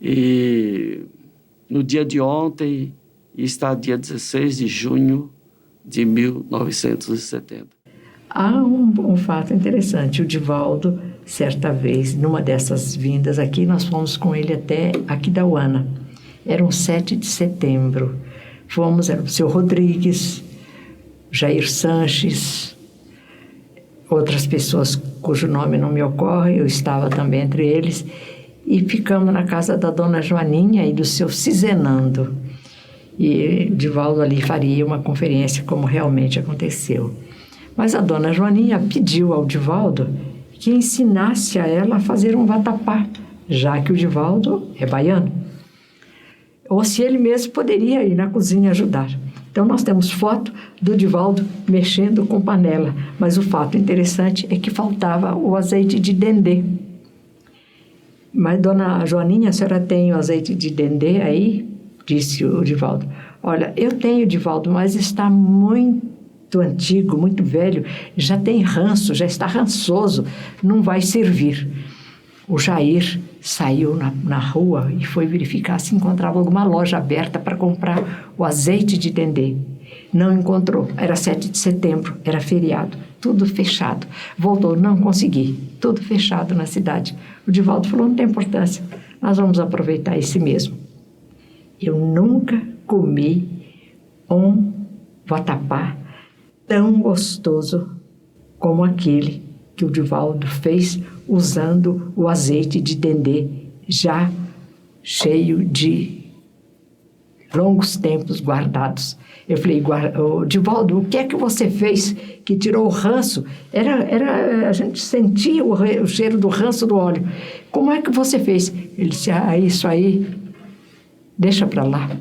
E no dia de ontem, está dia 16 de junho de 1970. Há um fato interessante. O Divaldo, certa vez, numa dessas vindas aqui, nós fomos com ele até Aquidauana. Era um 7 de setembro. Era o seu Rodrigues, Jair Sanches, outras pessoas cujo nome não me ocorre, eu estava também entre eles, e ficamos na casa da dona Joaninha e do seu Cizenando. E Divaldo ali faria uma conferência, como realmente aconteceu. Mas a dona Joaninha pediu ao Divaldo que ensinasse a ela a fazer um vatapá, já que o Divaldo é baiano. Ou se ele mesmo poderia ir na cozinha ajudar. Então, nós temos foto do Divaldo mexendo com panela. Mas o fato interessante é que faltava o azeite de dendê. Mas, dona Joaninha, a senhora tem o azeite de dendê aí? Disse o Divaldo. Olha, eu tenho, Divaldo, mas está muito antigo, muito velho. Já tem ranço, já está rançoso. Não vai servir. O Jair saiu na rua e foi verificar se encontrava alguma loja aberta para comprar o azeite de dendê. Não encontrou. Era 7 de setembro, era feriado. Tudo fechado. Voltou, não consegui. Tudo fechado na cidade. O Divaldo falou, não tem importância. Nós vamos aproveitar esse mesmo. Eu nunca comi um vatapá tão gostoso como aquele que o Divaldo fez usando o azeite de dendê já cheio de longos tempos guardados. Eu falei, Divaldo, o que é que você fez que tirou o ranço? A gente sentia o cheiro do ranço do óleo. Como é que você fez? Ele disse, isso aí, deixa para lá.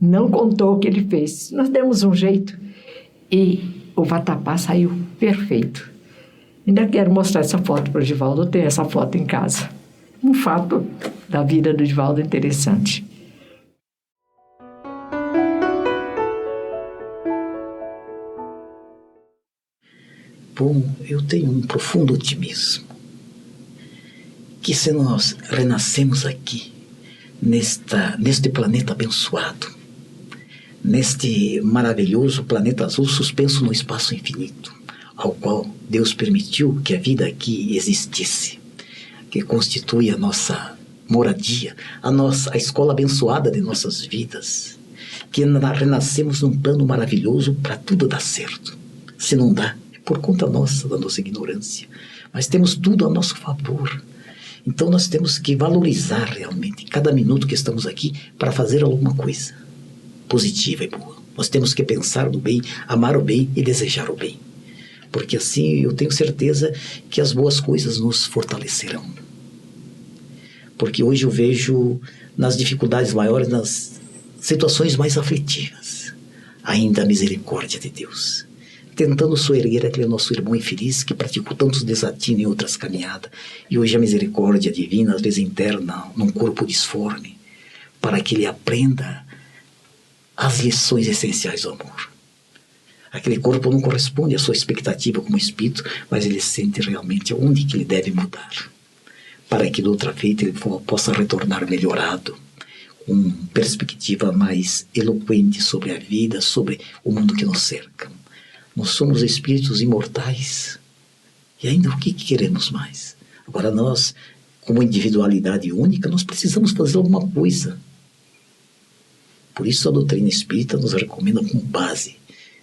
Não contou o que ele fez. Nós demos um jeito e o vatapá saiu perfeito. Ainda quero mostrar essa foto para o Divaldo, eu tenho essa foto em casa. Um fato da vida do Divaldo interessante. Bom, eu tenho um profundo otimismo que se nós renascemos aqui, neste planeta abençoado, neste maravilhoso planeta azul suspenso no espaço infinito, ao qual Deus permitiu que a vida aqui existisse, que constitui a nossa moradia, a escola abençoada de nossas vidas, que renascemos num plano maravilhoso para tudo dar certo. Se não dá, é por conta nossa, da nossa ignorância, mas temos tudo a nosso favor. Então nós temos que valorizar realmente cada minuto que estamos aqui para fazer alguma coisa positiva e boa. Nós temos que pensar no bem, amar o bem e desejar o bem. Porque assim eu tenho certeza que as boas coisas nos fortalecerão. Porque hoje eu vejo nas dificuldades maiores, nas situações mais aflitivas, ainda a misericórdia de Deus, tentando soerguer aquele nosso irmão infeliz que praticou tantos desatinos em outras caminhadas, e hoje a misericórdia divina às vezes interna num corpo disforme, para que ele aprenda as lições essenciais do amor. Aquele corpo não corresponde à sua expectativa como espírito, mas ele sente realmente onde que ele deve mudar, para que de outra feita ele possa retornar melhorado, com perspectiva mais eloquente sobre a vida, sobre o mundo que nos cerca. Nós somos espíritos imortais, e ainda o que queremos mais? Agora nós, como individualidade única, nós precisamos fazer alguma coisa. Por isso a doutrina espírita nos recomenda como base,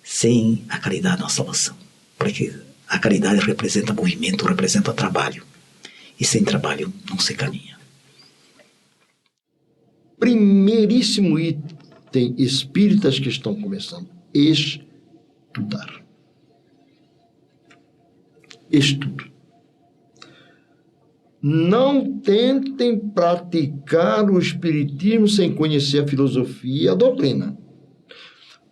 sem a caridade na salvação. Porque a caridade representa movimento, representa trabalho. E sem trabalho não se caminha. Primeiríssimo item, espíritas que estão começando, estudar. Estudo. Não tentem praticar o espiritismo sem conhecer a filosofia e a doutrina.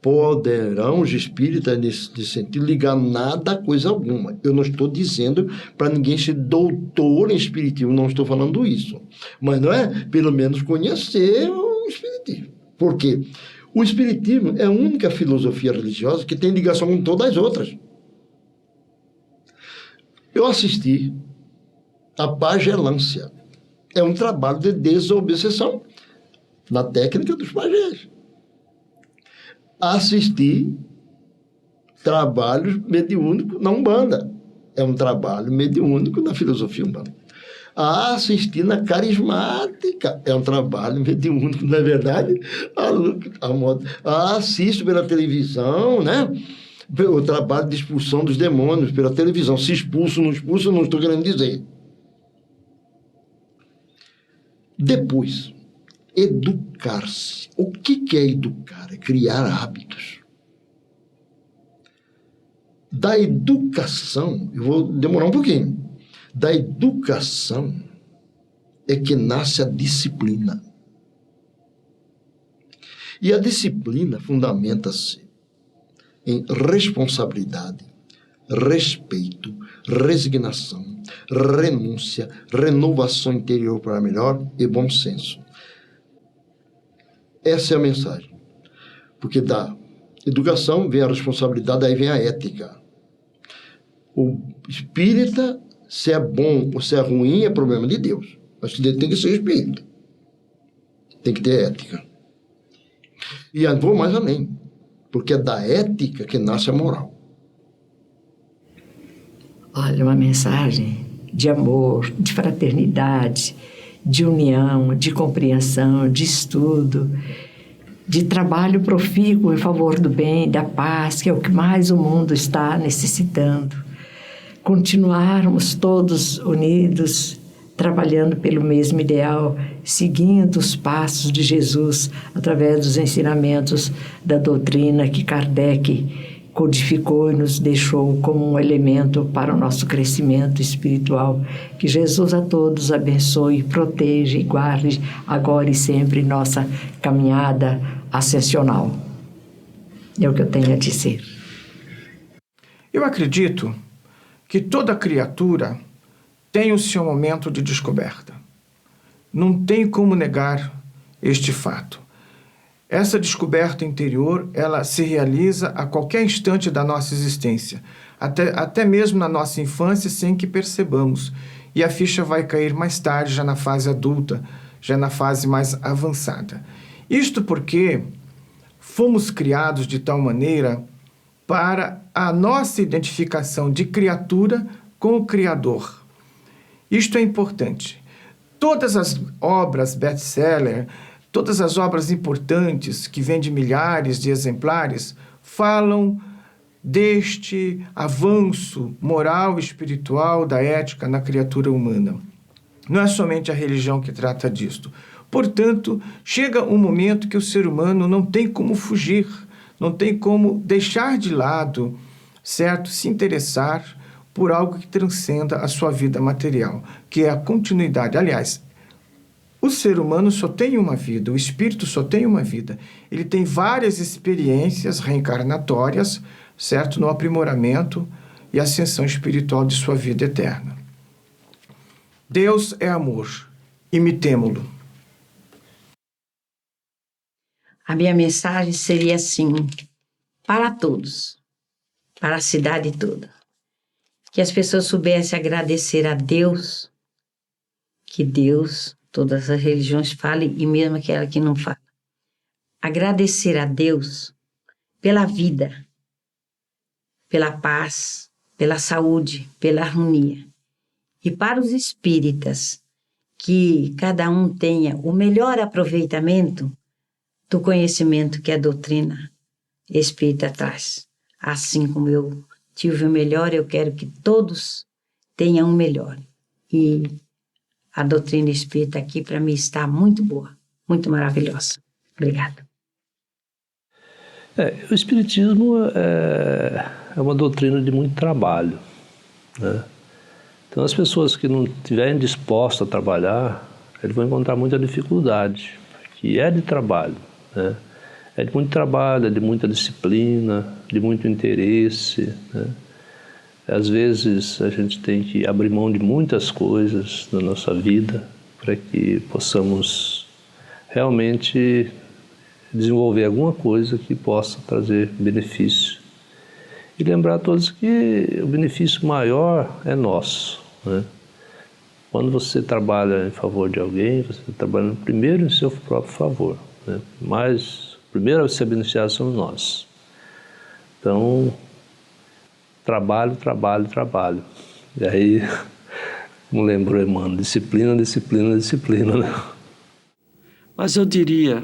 Poderão os espíritas, nesse sentido, ligar nada a coisa alguma. Eu não estou dizendo para ninguém ser doutor em espiritismo, não estou falando isso. Mas não é, pelo menos, conhecer o espiritismo. Por quê? O espiritismo é a única filosofia religiosa que tem ligação com todas as outras. Eu assisti a pagelância. É um trabalho de desobsessão na técnica dos pajés. Assistir trabalhos mediúnicos na Umbanda. É um trabalho mediúnico na filosofia umbanda. Assistir na carismática. É um trabalho mediúnico, não é verdade? Assisto pela televisão, né? O trabalho de expulsão dos demônios pela televisão. Se expulso, não estou querendo dizer. Depois, educar-se. O que é educar? É criar hábitos. Da educação, eu vou demorar um pouquinho, da educação é que nasce a disciplina. E a disciplina fundamenta-se em responsabilidade, respeito, resignação, renúncia, renovação interior para melhor e bom senso. Essa é a mensagem. Porque da educação vem a responsabilidade, aí vem a ética. O espírita, se é bom ou se é ruim, é problema de Deus. Mas ele tem que ser espírita. Tem que ter ética. E eu vou mais além. Porque é da ética que nasce a moral. Olha, uma mensagem de amor, de fraternidade, de união, de compreensão, de estudo, de trabalho profícuo em favor do bem, da paz, que é o que mais o mundo está necessitando. Continuarmos todos unidos trabalhando pelo mesmo ideal, seguindo os passos de Jesus através dos ensinamentos da doutrina que Kardec codificou e nos deixou como um elemento para o nosso crescimento espiritual. Que Jesus a todos abençoe, proteja e guarde agora e sempre nossa caminhada ascensional. É o que eu tenho a dizer. Eu acredito que toda criatura tem o seu momento de descoberta. Não tem como negar este fato. Essa descoberta interior, ela se realiza a qualquer instante da nossa existência, até mesmo na nossa infância, sem que percebamos. E a ficha vai cair mais tarde, já na fase adulta, já na fase mais avançada. Isto porque fomos criados de tal maneira para a nossa identificação de criatura com o Criador. Isto é importante. Todas as obras best-seller, todas as obras importantes que vendem milhares de exemplares falam deste avanço moral e espiritual da ética na criatura humana. Não é somente a religião que trata disto. Portanto, chega um momento que o ser humano não tem como fugir, não tem como deixar de lado, certo? Se interessar por algo que transcenda a sua vida material, que é a continuidade. Aliás, o ser humano só tem uma vida, o espírito só tem uma vida. Ele tem várias experiências reencarnatórias, certo? No aprimoramento e ascensão espiritual de sua vida eterna. Deus é amor, imitemo-lo. A minha mensagem seria assim, para todos, para a cidade toda. Que as pessoas soubessem agradecer a Deus, que Deus, todas as religiões falem, e mesmo aquela que não fala. Agradecer a Deus pela vida, pela paz, pela saúde, pela harmonia. E para os espíritas, que cada um tenha o melhor aproveitamento do conhecimento que a doutrina espírita traz. Assim como eu tive o melhor, eu quero que todos tenham o melhor. E a doutrina espírita aqui, para mim, está muito boa, muito maravilhosa. Obrigada. O espiritismo é uma doutrina de muito trabalho, né? Então, as pessoas que não estiverem dispostas a trabalhar, eles vão encontrar muita dificuldade, que é de trabalho, né? É de muito trabalho, é de muita disciplina, de muito interesse, né? Às vezes a gente tem que abrir mão de muitas coisas na nossa vida para que possamos realmente desenvolver alguma coisa que possa trazer benefício. E lembrar a todos que o benefício maior é nosso, né? Quando você trabalha em favor de alguém, você está trabalhando primeiro em seu próprio favor, né? Mas primeiro a ser beneficiado somos nós. Então, trabalho, trabalho, trabalho. E aí, como lembrou Emmanuel, disciplina, disciplina, disciplina, né? Mas eu diria,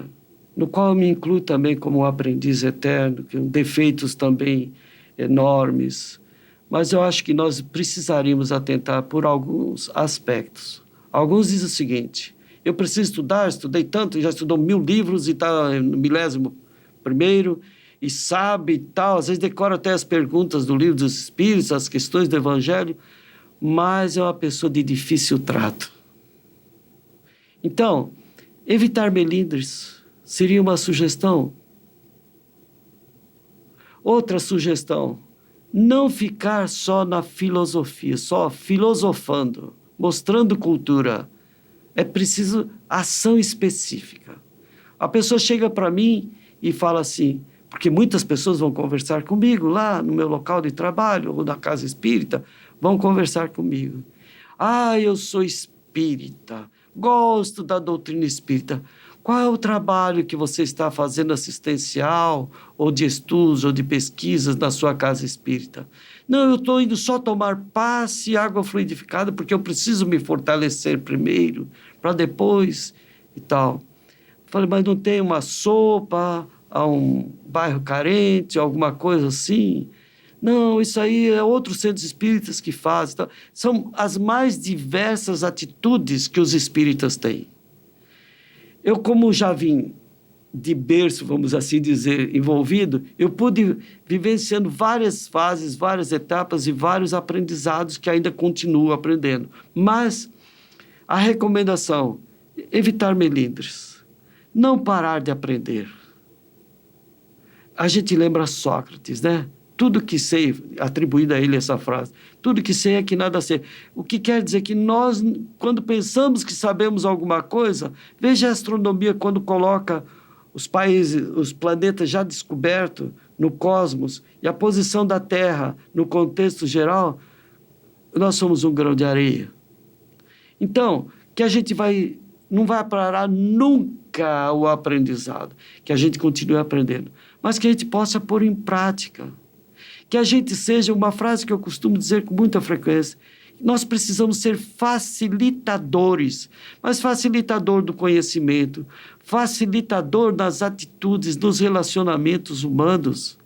no qual eu me incluo também como um aprendiz eterno, com defeitos também enormes, mas eu acho que nós precisaríamos atentar por alguns aspectos. Alguns dizem o seguinte: eu preciso estudar, estudei tanto, já estudou 1000 livros e está no 1001º, e sabe e tal, às vezes decora até as perguntas do livro dos Espíritos, as questões do Evangelho, mas é uma pessoa de difícil trato. Então, evitar melindres seria uma sugestão. Outra sugestão: não ficar só na filosofia, só filosofando, mostrando cultura. É preciso ação específica. A pessoa chega para mim e fala assim, porque muitas pessoas vão conversar comigo lá no meu local de trabalho ou na casa espírita, vão conversar comigo. Ah, eu sou espírita, gosto da doutrina espírita. Qual é o trabalho que você está fazendo assistencial, ou de estudos, ou de pesquisas na sua casa espírita? Não, eu estou indo só tomar passe e água fluidificada, porque eu preciso me fortalecer primeiro, para depois e tal. Falei, mas não tem uma sopa a um bairro carente, alguma coisa assim? Não, isso aí é outros centros espíritas que fazem. Então, são as mais diversas atitudes que os espíritas têm. Eu, como já vim de berço, vamos assim dizer, envolvido, eu pude vivenciando várias fases, várias etapas e vários aprendizados que ainda continuo aprendendo. Mas a recomendação, evitar melindres, não parar de aprender. A gente lembra Sócrates, né? Tudo que sei, atribuída a ele essa frase, tudo que sei é que nada sei. O que quer dizer que nós, quando pensamos que sabemos alguma coisa, veja a astronomia quando coloca os países, os planetas já descobertos no cosmos e a posição da Terra no contexto geral, nós somos um grão de areia. Então, que a gente não vai parar nunca o aprendizado, que a gente continue aprendendo, mas que a gente possa pôr em prática. Que a gente seja, uma frase que eu costumo dizer com muita frequência, nós precisamos ser facilitadores, mas facilitador do conhecimento, facilitador das atitudes, dos relacionamentos humanos.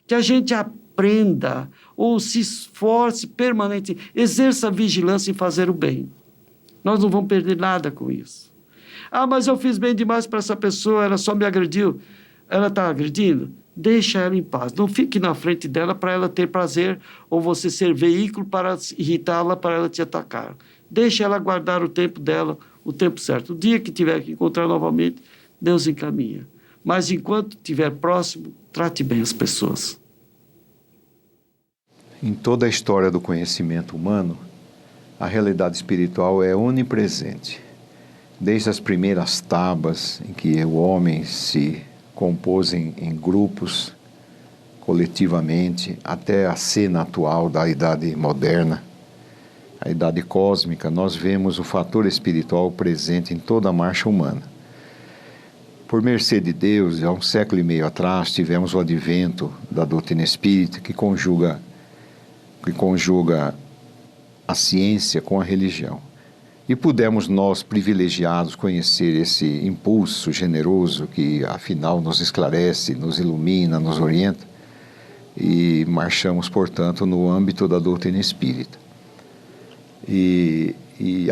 Que a gente aprenda ou se esforce permanentemente, exerça vigilância em fazer o bem. Nós não vamos perder nada com isso. Ah, mas eu fiz bem demais para essa pessoa, ela só me agrediu. Ela está agredindo? Deixa ela em paz. Não fique na frente dela para ela ter prazer ou você ser veículo para irritá-la, para ela te atacar. Deixa ela guardar o tempo dela, o tempo certo. O dia que tiver que encontrar novamente, Deus encaminha. Mas enquanto estiver próximo, trate bem as pessoas. Em toda a história do conhecimento humano, a realidade espiritual é onipresente. Desde as primeiras tábuas em que o homem se compôs em grupos, coletivamente, até a cena atual da idade moderna, a idade cósmica, nós vemos o fator espiritual presente em toda a marcha humana. Por mercê de Deus, há um século e meio atrás, tivemos o advento da doutrina espírita que conjuga a ciência com a religião. E pudemos nós, privilegiados, conhecer esse impulso generoso que, afinal, nos esclarece, nos ilumina, nos orienta, e marchamos, portanto, no âmbito da doutrina espírita. E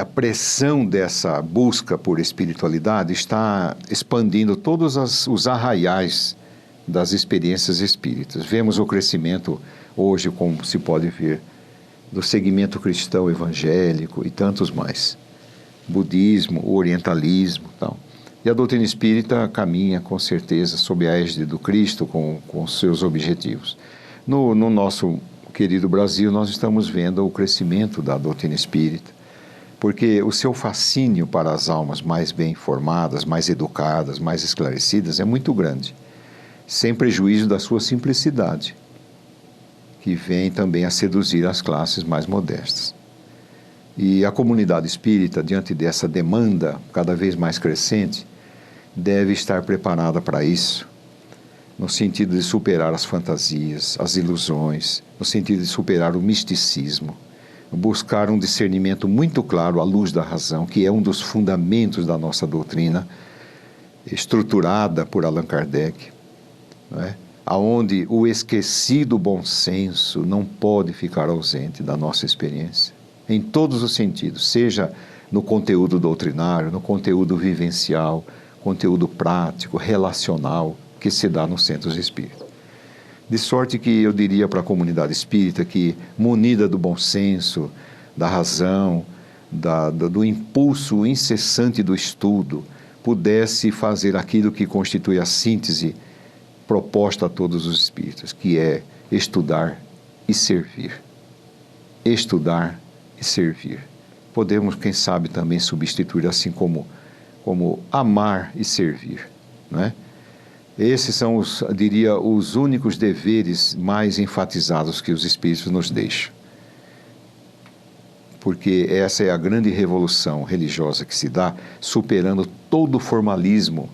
a pressão dessa busca por espiritualidade está expandindo todos os arraiais das experiências espíritas. Vemos o crescimento hoje, como se pode ver, do segmento cristão evangélico e tantos mais. Budismo, o orientalismo, tal. E a doutrina espírita caminha com certeza sob a égide do Cristo com seus objetivos. No nosso querido Brasil, nós estamos vendo o crescimento da doutrina espírita, porque o seu fascínio para as almas mais bem informadas, mais educadas, mais esclarecidas é muito grande, sem prejuízo da sua simplicidade, que vem também a seduzir as classes mais modestas. E a comunidade espírita, diante dessa demanda cada vez mais crescente, deve estar preparada para isso, no sentido de superar as fantasias, as ilusões, no sentido de superar o misticismo, buscar um discernimento muito claro à luz da razão, que é um dos fundamentos da nossa doutrina, estruturada por Allan Kardec, não é? Aonde o esquecido bom senso não pode ficar ausente da nossa experiência. Em todos os sentidos, seja no conteúdo doutrinário, no conteúdo vivencial, conteúdo prático, relacional, que se dá nos centros espíritas. De sorte que eu diria para a comunidade espírita que, munida do bom senso, da razão, do impulso incessante do estudo, pudesse fazer aquilo que constitui a síntese proposta a todos os espíritos, que é estudar e servir. Estudar e servir. Podemos, quem sabe, também substituir assim como amar e servir, não é? Esses são, diria, os únicos deveres mais enfatizados que os espíritos nos deixam. Porque essa é a grande revolução religiosa que se dá, superando todo o formalismo,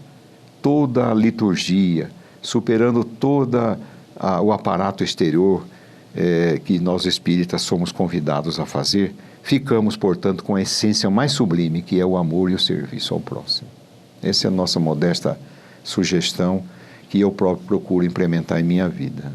toda a liturgia, superando todo o aparato exterior que nós espíritas somos convidados a fazer, ficamos, portanto, com a essência mais sublime, que é o amor e o serviço ao próximo. Essa é a nossa modesta sugestão, que eu próprio procuro implementar em minha vida.